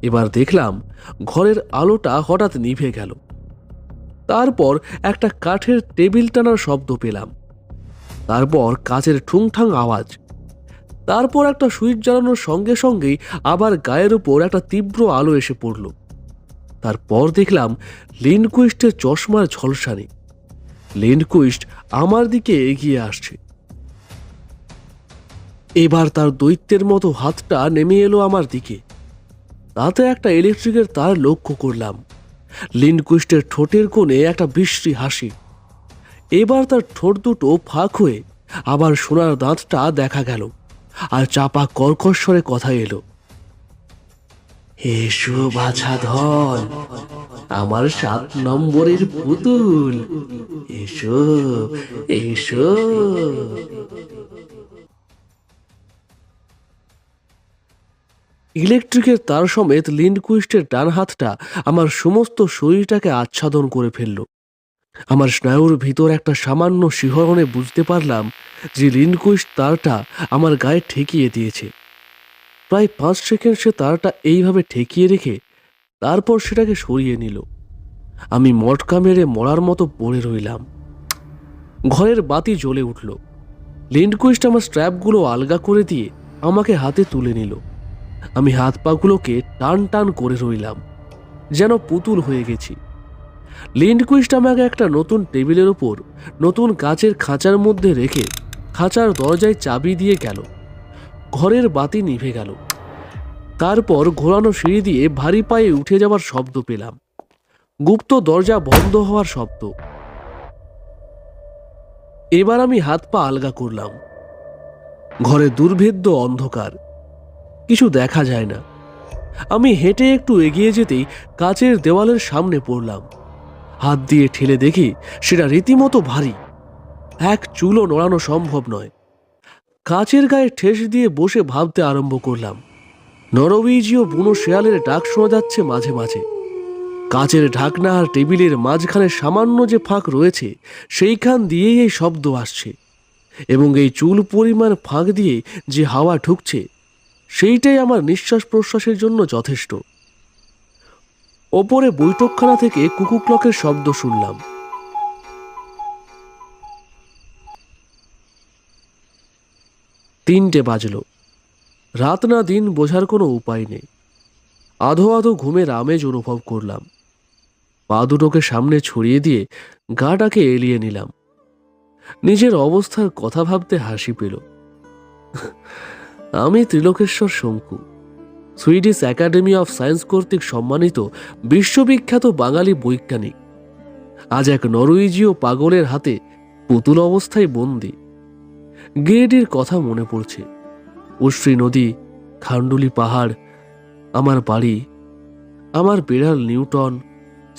এবার দেখলাম ঘরের আলোটা হঠাৎ নিভে গেল। তারপর একটা কাঠের টেবিল টানার শব্দ পেলাম, তারপর কাচের ঠুংঠাং আওয়াজ, তারপর একটা সুইচ জ্বালানোর সঙ্গে সঙ্গেই আবার গায়ের উপর একটা তীব্র আলো এসে পড়ল। তারপর দেখলাম লিন্ডকুইস্টের চশমার ঝলসানি। লিন্ডকুইস্ট আমার দিকে এগিয়ে আসছে। এবার তার দৈত্যের মতো হাতটা নেমে এলো আমার দিকে। তাতে একটা ইলেকট্রিকের তার লক্ষ্য করলাম। লিন্ডকুইস্টের ঠোঁটের কোণে একটা বিশ্রী হাসি। এবার তার ঠোঁট দুটো ফাঁক হয়ে আবার সোনার দাঁতটা দেখা গেল, আর চাপা কর্কশ স্বরে কথা এলো, এসো বাছাধন, আমার 7 নম্বরের পুতুল, এসো এসো। ইলেকট্রিকের তার সমেত লিন্ডকুইস্টের ডান হাতটা আমার সমস্ত শরীরটাকে আচ্ছাদন করে ফেলল। আমার স্নায়ুর ভিতর একটা সামান্য শিহরণে বুঝতে পারলাম যে লিন্ডকুইস্ট তারটা আমার গায়ে ঠেকিয়ে দিয়েছে। প্রায় 5 সেকেন্ড সে তারটা এইভাবে ঠেকিয়ে রেখে তারপর সেটাকে সরিয়ে নিল। আমি মটকা মেরে মরার মতো পড়ে রইলাম। ঘরের বাতি জ্বলে উঠল। লিন্ডকুইস্ট আমার স্ট্র্যাপগুলো আলগা করে দিয়ে আমাকে হাতে তুলে নিল। আমি হাত পাগুলোকে টান টান করে রইলাম, যেন পুতুল হয়ে গেছি। লিন্ডকুইস্ট আমাকে একটা নতুন টেবিলের ওপর নতুন কাচের খাঁচার মধ্যে রেখে খাঁচার দরজায় চাবি দিয়ে গেল। ঘরের বাতি নিভে গেল। তারপর ঘোরানো সিঁড়ি দিয়ে ভারী পায়ে উঠে যাওয়ার শব্দ পেলাম, গুপ্ত দরজা বন্ধ হওয়ার শব্দ। এবার আমি হাত পা আলগা করলাম। ঘরে দুর্ভেদ্য অন্ধকার, কিছু দেখা যায় না, আমি হেঁটে একটু এগিয়ে যেতেই কাচের দেওয়ালের সামনে পড়লাম। হাত দিয়ে ঠেলে দেখি সেটা রীতিমতো ভারী, এক চুলও নড়ানো সম্ভব নয়। কাচের গায়ে ঠেস দিয়ে বসে ভাবতে আরম্ভ করলাম। নরওয়েজীয় বুনো শেয়ালের ডাক শোনা যাচ্ছে মাঝে মাঝে। কাচের ঢাকনা আর টেবিলের মাঝখানে সামান্য যে ফাঁক রয়েছে সেইখান দিয়েই এই শব্দ আসছে, এবং এই চুল পরিমাণ ফাঁক দিয়ে যে হাওয়া ঢুকছে সেইটাই আমার নিঃশ্বাস প্রশ্বাসের জন্য যথেষ্ট। ওপরে বৈঠকখানা থেকে কুকু ক্লকের শব্দ শুনলাম। 3টে বাজল। রাত না দিন বোঝার কোনো উপায় নেই। আধো আধো ঘুমের আমেজ অনুভব করলাম। পা দুটোকে সামনে ছড়িয়ে দিয়ে গাটাকে এলিয়ে নিলাম। নিজের অবস্থার কথা ভাবতে হাসি পেল। আমি ত্রিলোকেশ্বর শঙ্কু, সুইডিশ একাডেমি অফ সায়েন্স কর্তৃক সম্মানিত বিশ্ববিখ্যাত বাঙালি বৈজ্ঞানিক। আজ এক নরওয়েজীয় পাগলের হাতে পুতুল অবস্থায় বন্দী। গিরিডির কথা মনে পড়ছে। উশ্রী নদী, খান্ডুলি পাহাড়, আমার বাড়ি, আমার বিড়াল নিউটন,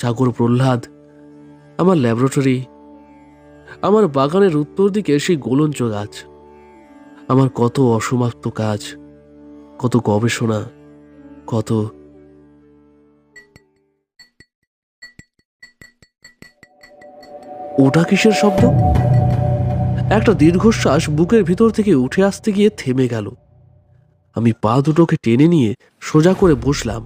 চাকর প্রহ্লাদ, আমার ল্যাবরেটরি, আমার বাগানের উত্তর দিকে সেই গোলঞ্চ গাছ, আমার কত অসমাপ্ত কাজ, কত গবেষণা, কত। ওটা কিসের শব্দ? একটা দীর্ঘশ্বাস বুকের ভিতর থেকে উঠে আসতে গিয়ে থেমে গেল। আমি পা দুটোকে টেনে নিয়ে সোজা করে বসলাম।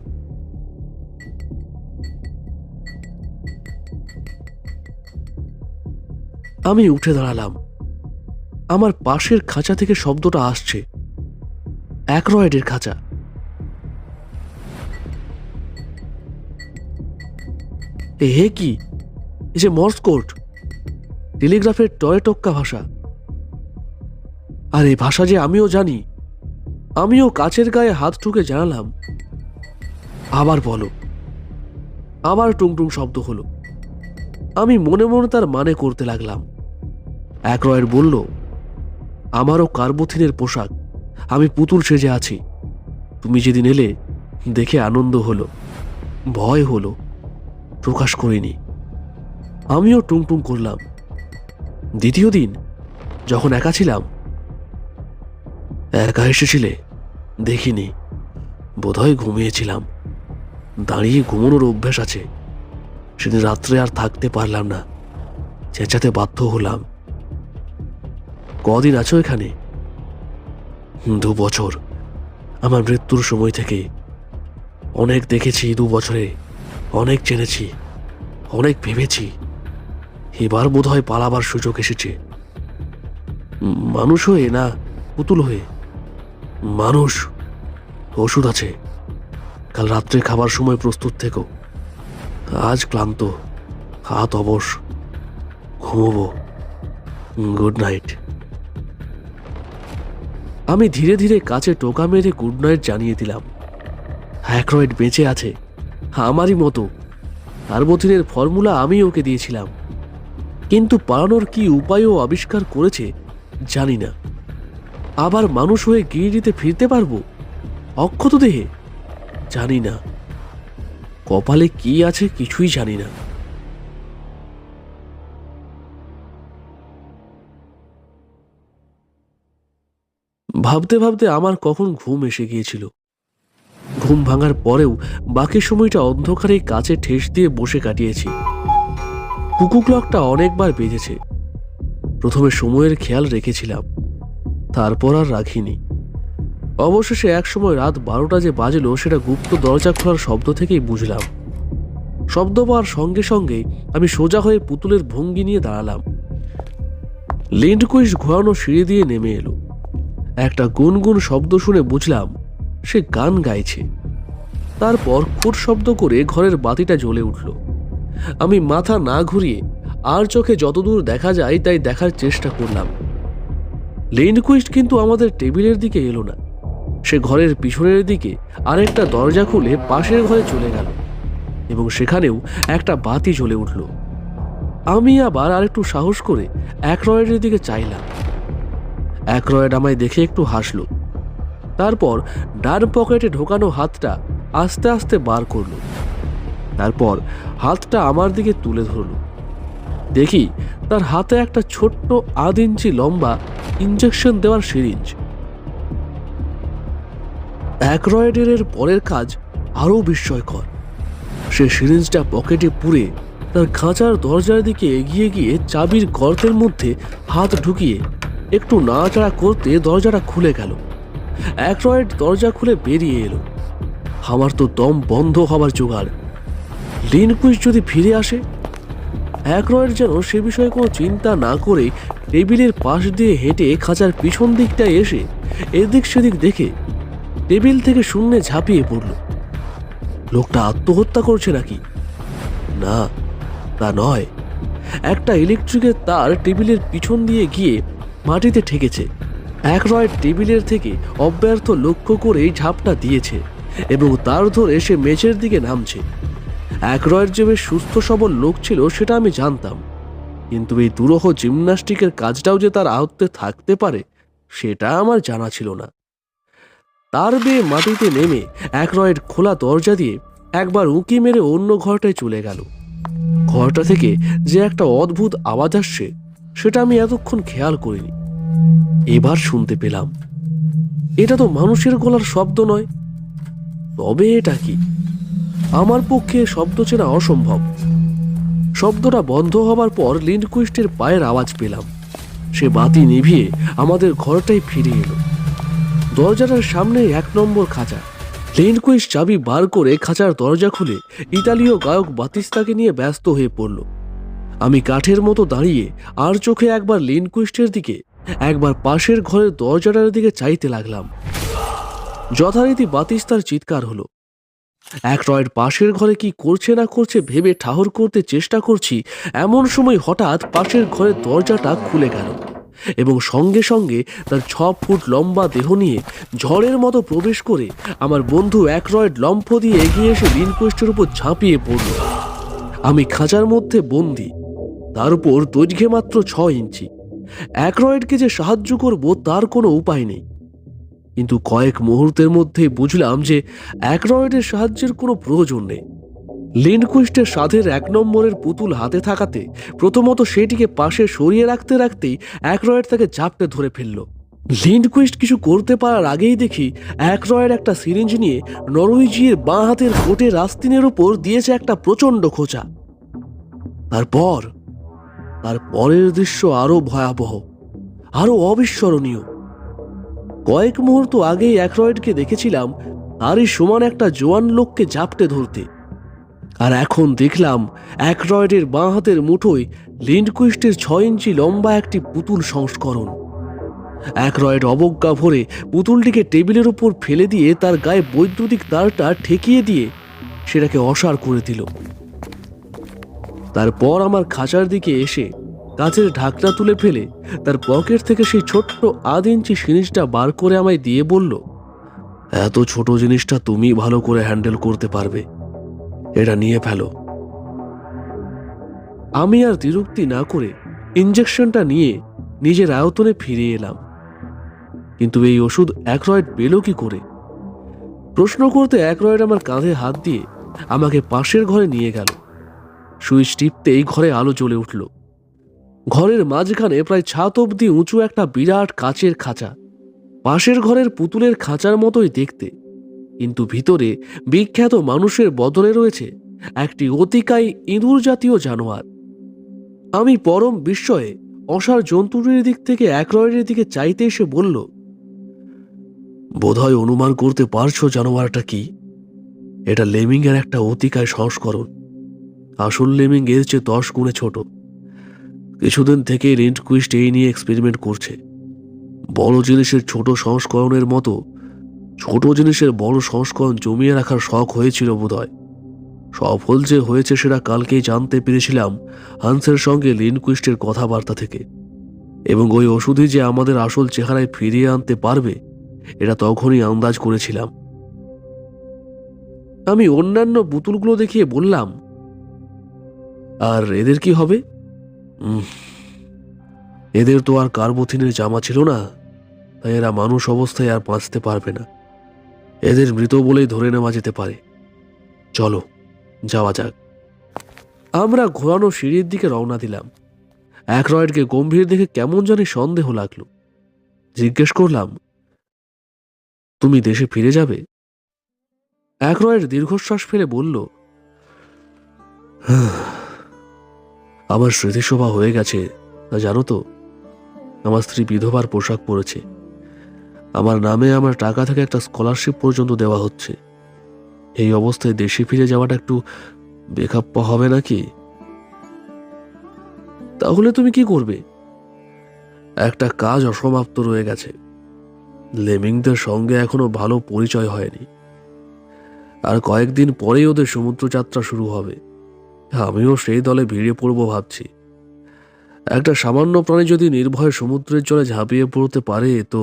আমি উঠে দাঁড়ালাম। আমার পাশের খাঁচা থেকে শব্দটা আসছে, অ্যাক্রয়েডের খাঁচা। হে কি, এই যে মর্স কোড, টেলিগ্রাফের টয়ে টক্কা ভাষা। আর এই ভাষা যে আমিও জানি। আমিও কাচের গায়ে হাত ঠুকে জানালাম, আবার বলো। আবার টুংটুং শব্দ হলো। আমি মনে মনে তার মানে করতে লাগলাম। অ্যাক্রয়েড বলল, আমারও কার্বোথিনের পোশাক, আমি পুতুল সেজে আছি। তুমি যেদিন এলে দেখে আনন্দ হলো, ভয় হলো, প্রকাশ করিনি। আমিও টুংটুং করলাম। দ্বিতীয় দিন যখন একা ছিলাম, একা এসেছিলে? দেখিনি, বোধহয় ঘুমিয়েছিলাম। দাঁড়িয়ে ঘুমানোর অভ্যাস আছে। সেদিন রাত্রে আর থাকতে পারলাম না, চেঁচাতে বাধ্য হলাম। কদিন আছো এখানে? 2 বছর। আমার মৃত্যুর সময় থেকে অনেক দেখেছি। 2 বছরে অনেক জেনেছি, অনেক ভেবেছি। এবার বোধহয় পালাবার সুযোগ এসেছে। মানুষ হয়ে না পুতুল হয়ে? মানুষ। ওষুধ আছে, কাল রাত্রে খাবার সময় প্রস্তুত থেকো। আজ ক্লান্ত, হাত অবশ, ঘুমোবো। Good night. আমি ধীরে ধীরে কাছে টোকা মেরে গুড নাইট জানিয়ে দিলাম। অ্যাক্রয়েড বেঁচে আছে, আমারই মতো। কার্বোথিনের ফর্মুলা আমি ওকে দিয়েছিলাম, কিন্তু পালানোর কি উপায়ও আবিষ্কার করেছে জানি না। আবার মানুষ হয়ে গিরিডিতে ফিরতে পারবো অক্ষত দেহে? জানি না। কপালে কি আছে কিছুই জানি না। ভাবতে ভাবতে আমার কখন ঘুম এসে গিয়েছিল। ঘুম ভাঙার পরেও বাকি সময়টা অন্ধকারে কাছে ঠেস দিয়ে বসে কাটিয়েছি। কুকু ক্লকটা অনেকবার বেজেছে। প্রথমে সময়ের খেয়াল রেখেছিলাম, তারপর আর রাখিনি। অবশেষে একসময় রাত 12টা যে বাজলো সেটা গুপ্ত দরজা খোলার শব্দ থেকেই বুঝলাম। শব্দ পাওয়ার সঙ্গে সঙ্গে আমি সোজা হয়ে পুতুলের ভঙ্গি নিয়ে দাঁড়ালাম। লিন্ডকুইস্ট ঘোরানো সিঁড়ি দিয়ে নেমে এলো। একটা গুনগুন শব্দ শুনে বুঝলাম সে গান গাইছে। তারপর খুট শব্দ করে ঘরের বাতিটা জ্বলে উঠল। আমি মাথা না ঘুরিয়ে আর চোখে যতদূর দেখা যায় তাই দেখার চেষ্টা করলাম। লিন্ডকুইস্ট কিন্তু আমাদের টেবিলের দিকে এলো না। সে ঘরের পিছনের দিকে আরেকটা দরজা খুলে পাশের ঘরে চলে গেল, এবং সেখানেও একটা বাতি জ্বলে উঠল। আমি আবার আরেকটু সাহস করে অ্যাক্রয়েডের দিকে চাইলাম। অ্যাক্রয়েড আমায় দেখে একটু হাসল। তারপর ডান পকেটে ঢোকানো হাতটা আস্তে আস্তে বার করলো। তারপর হাতটা আমার দিকে তুলে ধরল। দেখি তার হাতে একটা ছোট্ট 1.5 ইঞ্চি লম্বা ইঞ্জেকশন দেওয়ার সিরিঞ্জ। অ্যাক্রয়েডের পরের কাজ আরও বিস্ময়কর। সে সিরিঞ্জটা পকেটে পুরে তার খাঁচার দরজার দিকে এগিয়ে গিয়ে চাবির গর্তের মধ্যে হাত ঢুকিয়ে একটু নাড়াচাড়া করতে দরজাটা খুলে গেল। অ্যাক্রয়েড দরজা খুলে বেরিয়ে এলো। আমার তো দম বন্ধ হবার জোগাড়। লিনকুইস্ট যদি ফিরে আসে? অ্যাক্রয়েড যেন সে বিষয়ে কোনো চিন্তা না করে টেবিলের পাশ দিয়ে হেঁটে খাঁচার পিছন দিকটায় এসে এদিক সেদিক দেখে টেবিল থেকে শূন্যে ঝাঁপিয়ে পড়ল। লোকটা আত্মহত্যা করছে নাকি? না, তা নয়। একটা ইলেকট্রিকের তার টেবিলের পিছন দিয়ে গিয়ে মাটিতে ঠেকেছে। অ্যাক্রয়েড টেবিলের থেকে অব্যর্থ লক্ষ্য করেই ঝাপটা দিয়েছে এবং তার ধরে সে মেঝের দিকে নামছে। অ্যাক্রয়েড যে বেশ সুস্থ সবল লোক ছিল সেটা আমি জানতাম, কিন্তু এই দুরূহ জিমন্যাস্টিকের কাজটাও যে তার আয়ত্তে থাকতে পারে সেটা আমার জানা ছিল না। তার বেয়ে মাটিতে নেমে অ্যাক্রয়েড খোলা দরজা দিয়ে একবার উঁকি মেরে অন্য ঘরটায় চলে গেল। ঘরটা থেকে যে একটা অদ্ভুত আওয়াজ আসছে সেটা আমি এতক্ষণ খেয়াল করিনি। এবার শুনতে পেলাম। এটা তো মানুষের গলার শব্দ নয়। তবে এটা কি? আমার পক্ষে শব্দ চেনা অসম্ভব। শব্দটা বন্ধ হবার পর লিন্ডকুইস্টের পায়ের আওয়াজ পেলাম। সে বাতি নিভিয়ে আমাদের ঘরটাই ফিরে এলো। দরজাটার সামনে 1 নম্বর খাঁচা। লিন্ডকুইস্ট চাবি বার করে খাঁচার দরজা খুলে ইতালীয় গায়ক বাতিস্তাকে নিয়ে ব্যস্ত হয়ে পড়ল। আমি কাঠের মতো দাঁড়িয়ে আর চোখে একবার লিন্ডকুইস্টের দিকে একবার পাশের ঘরের দরজাটার দিকে চাইতে লাগলাম। যথারীতি বাতিস্তার চিৎকার হলো। অ্যাক্রয়েড পাশের ঘরে কি করছে না করছে ভেবে ঠাহর করতে চেষ্টা করছি, এমন সময় হঠাৎ পাশের ঘরের দরজাটা খুলে গেল এবং সঙ্গে সঙ্গে তার 6 ফুট লম্বা দেহ নিয়ে ঝড়ের মতো প্রবেশ করে আমার বন্ধু অ্যাক্রয়েড লম্ফ দিয়ে এগিয়ে এসে লিনকুইস্টের উপর ঝাঁপিয়ে পড়ল। আমি খাঁচার মধ্যে বন্দি, তার উপর দৈর্ঘ্যে মাত্র 6 ইঞ্চি। অ্যাক্রয়েডকে যে সাহায্য করব তার কোনো উপায় নেই, কিন্তু কয়েক মুহূর্তের মধ্যেই বুঝলাম যে অ্যাক্রয়েডের সাহায্যের কোনো প্রয়োজন নেই। লিন্ডকুইস্টের সাধের 1 নম্বরের পুতুল হাতে থাকাতে প্রথমত সেটিকে পাশে সরিয়ে রাখতে রাখতেই অ্যাক্রয়েড তাকে ঝাপটে ধরে ফেলল। লিন্ডকুইস্ট কিছু করতে পারার আগেই দেখি অ্যাক্রয়েড একটা সিরিঞ্জ নিয়ে নরউইজির বাঁ হাতের কোটের আস্তিনের উপর দিয়েছে একটা প্রচণ্ড খোঁচা। তার পরের দৃশ্য আরো ভয়াবহ, আরো অবিস্মরণীয়। কয়েক মুহূর্ত আগেই অ্যাক্রয়েডকে দেখেছিলাম তারই সমান একটা জোয়ান লোককে ঝাপটে ধরতে, আর এখন দেখলাম অ্যাক্রয়েডের বাঁ হাতের মুঠোয় লিন্ডকুইস্টের 6 ইঞ্চি লম্বা একটি পুতুল সংস্করণ। অ্যাক্রয়েড অবজ্ঞা ভরে পুতুলটিকে টেবিলের উপর ফেলে দিয়ে তার গায়ে বৈদ্যুতিক তারটা ঠেকিয়ে দিয়ে সেটাকে অসাড় করে দিল। তারপর আমার খাঁচার দিকে এসে কাচের ঢাকনা তুলে ফেলে তার পকেট থেকে সেই ছোট্ট 1/2 ইঞ্চি সিরিঞ্জটা বার করে আমায় দিয়ে বলল, এত ছোট জিনিসটা তুমি ভালো করে হ্যান্ডেল করতে পারবে, এটা নিয়ে ফেলো। আমি আর দ্বিরুক্তি না করে ইঞ্জেকশনটা নিয়ে নিজের আয়তনে ফিরে এলাম। কিন্তু এই ওষুধ অ্যাক্রয়েড পেল কি করে? প্রশ্ন করতে অ্যাক্রয়েড আমার কাঁধে হাত দিয়ে আমাকে পাশের ঘরে নিয়ে গেল। সুইচ টিপতেই ঘরে আলো জ্বলে উঠল। ঘরের মাঝখানে প্রায় ছাদ অবধি উঁচু একটা বিরাট কাচের খাঁচা। পাশের ঘরের পুতুলের খাঁচার মতোই দেখতে, কিন্তু ভিতরে বিখ্যাত মানুষের বদলে রয়েছে একটি অতিকায় ইঁদুর জাতীয় জানোয়ার। আমি পরম বিস্ময়ে অসার জন্তুটির দিক থেকে অ্যাক্রয়েডের দিকে চাইতে এসে বলল, বোধহয় অনুমান করতে পারছো জানোয়ারটা কি? এটা লেমিং এর একটা অতিকায় সংস্করণ। আসল লেমিং এর চেয়ে 10 গুণে ছোট। কিছুদিন থেকে লিন্ডকুইস্ট এই নিয়ে এক্সপেরিমেন্ট করছে। বড় জিনিসের ছোট সংস্করণের মতো ছোট জিনিসের বড় সংস্করণ জমিয়ে রাখার শখ হয়েছিল বোধহয়। সফল যে হয়েছে সেটা কালকেই জানতে পেরেছিলাম হান্সের সঙ্গে লিন্ডকুইস্টের কথাবার্তা থেকে, এবং ওই ওষুধই যে আমাদের আসল চেহারায় ফিরিয়ে আনতে পারবে এটা তখনই আন্দাজ করেছিলাম। আমি অন্যান্য পুতুলগুলো দেখিয়ে বললাম, আর এদের কি হবে? এদের তো আর কার্বোথিনের জামা ছিল না, তাই এরা মানুষ অবস্থায় আর বাঁচতে পারবে না। এদের মৃত বলেই ধরে নেওয়া যেতে পারে। চলো যাওয়া যাক। আমরা ঘোরানো সিঁড়ির দিকে রওনা দিলাম। অ্যাকরয়েডকে গম্ভীর দেখে কেমন জানি সন্দেহ লাগলো। জিজ্ঞেস করলাম, তুমি দেশে ফিরে যাবে? অ্যাকরয়েড দীর্ঘশ্বাস ফেলে বলল, আমার স্মৃতিসভা হয়ে গেছে, তা জানো তো। আমার স্ত্রী বিধবার পোশাক পরেছে। আমার নামে আমার টাকা থেকে একটা স্কলারশিপ পর্যন্ত দেওয়া হচ্ছে। এই অবস্থায় দেশে ফিরে যাওয়াটা একটু বেখাপ্প হবে নাকি? তাহলে তুমি কি করবে? একটা কাজ অসমাপ্ত রয়ে গেছে। লেমিংদের সঙ্গে এখনো ভালো পরিচয় হয়নি। আর কয়েকদিন পরেই ওদের সমুদ্রযাত্রা শুরু হবে। আমিও সেই দলে ভিড়ে পড়বো ভাবছি। একটা সামান্য প্রাণী যদি নির্ভয়ে সমুদ্রের জলে ঝাঁপিয়ে পড়তে পারে, তো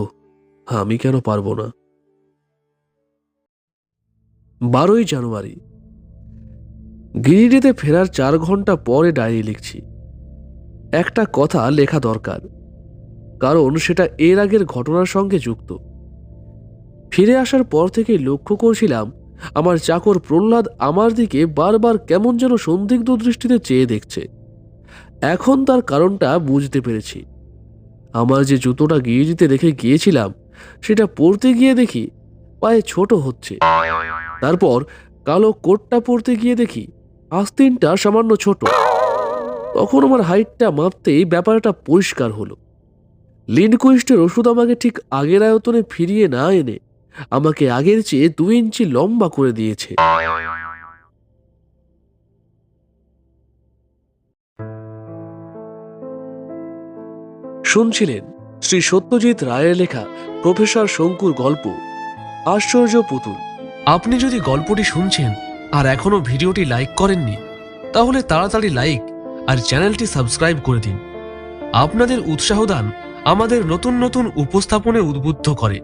আমি কেন পারবো না? 12ই জানুয়ারি। গিরিডিতে ফেরার 4 ঘন্টা পরে ডায়েরি লিখছি। একটা কথা লেখা দরকার, কারণ সেটা এর আগের ঘটনার সঙ্গে যুক্ত। ফিরে আসার পর থেকে লক্ষ্য করছিলাম আমার চাকর প্রহ্লাদ আমার দিকে বারবার কেমন যেন সন্দিগ্ধ দৃষ্টিতে চেয়ে দেখছে। এখন তার কারণটা বুঝতে পেরেছি। আমার যে জুতোটা গিরিডিতে রেখে গিয়েছিলাম, সেটা পরতে গিয়ে দেখি পায়ে ছোট হচ্ছে। তারপর কালো কোটটা পরতে গিয়ে দেখি আস্তিনটা সামান্য ছোট। তখন আমার হাইটটা মাপতেই ব্যাপারটা পরিষ্কার হলো। লিনকুইস্টের ওষুধ আমাকে ঠিক আগের আয়তনে ফিরিয়ে না এনে আমাকে আগের চেয়ে 2 ইঞ্চি লম্বা করে দিয়েছে। শুনছিলেন শ্রী সত্যজিৎ রায়ের লেখা প্রফেসর শঙ্কুর গল্প আশ্চর্য পুতুল। আপনি যদি গল্পটি শুনছেন আর এখনো ভিডিওটি লাইক করেননি, তাহলে তাড়াতাড়ি লাইক আর চ্যানেলটি সাবস্ক্রাইব করে দিন। আপনাদের উৎসাহ দান আমাদের নতুন নতুন উপস্থাপনে উদ্বুদ্ধ করে।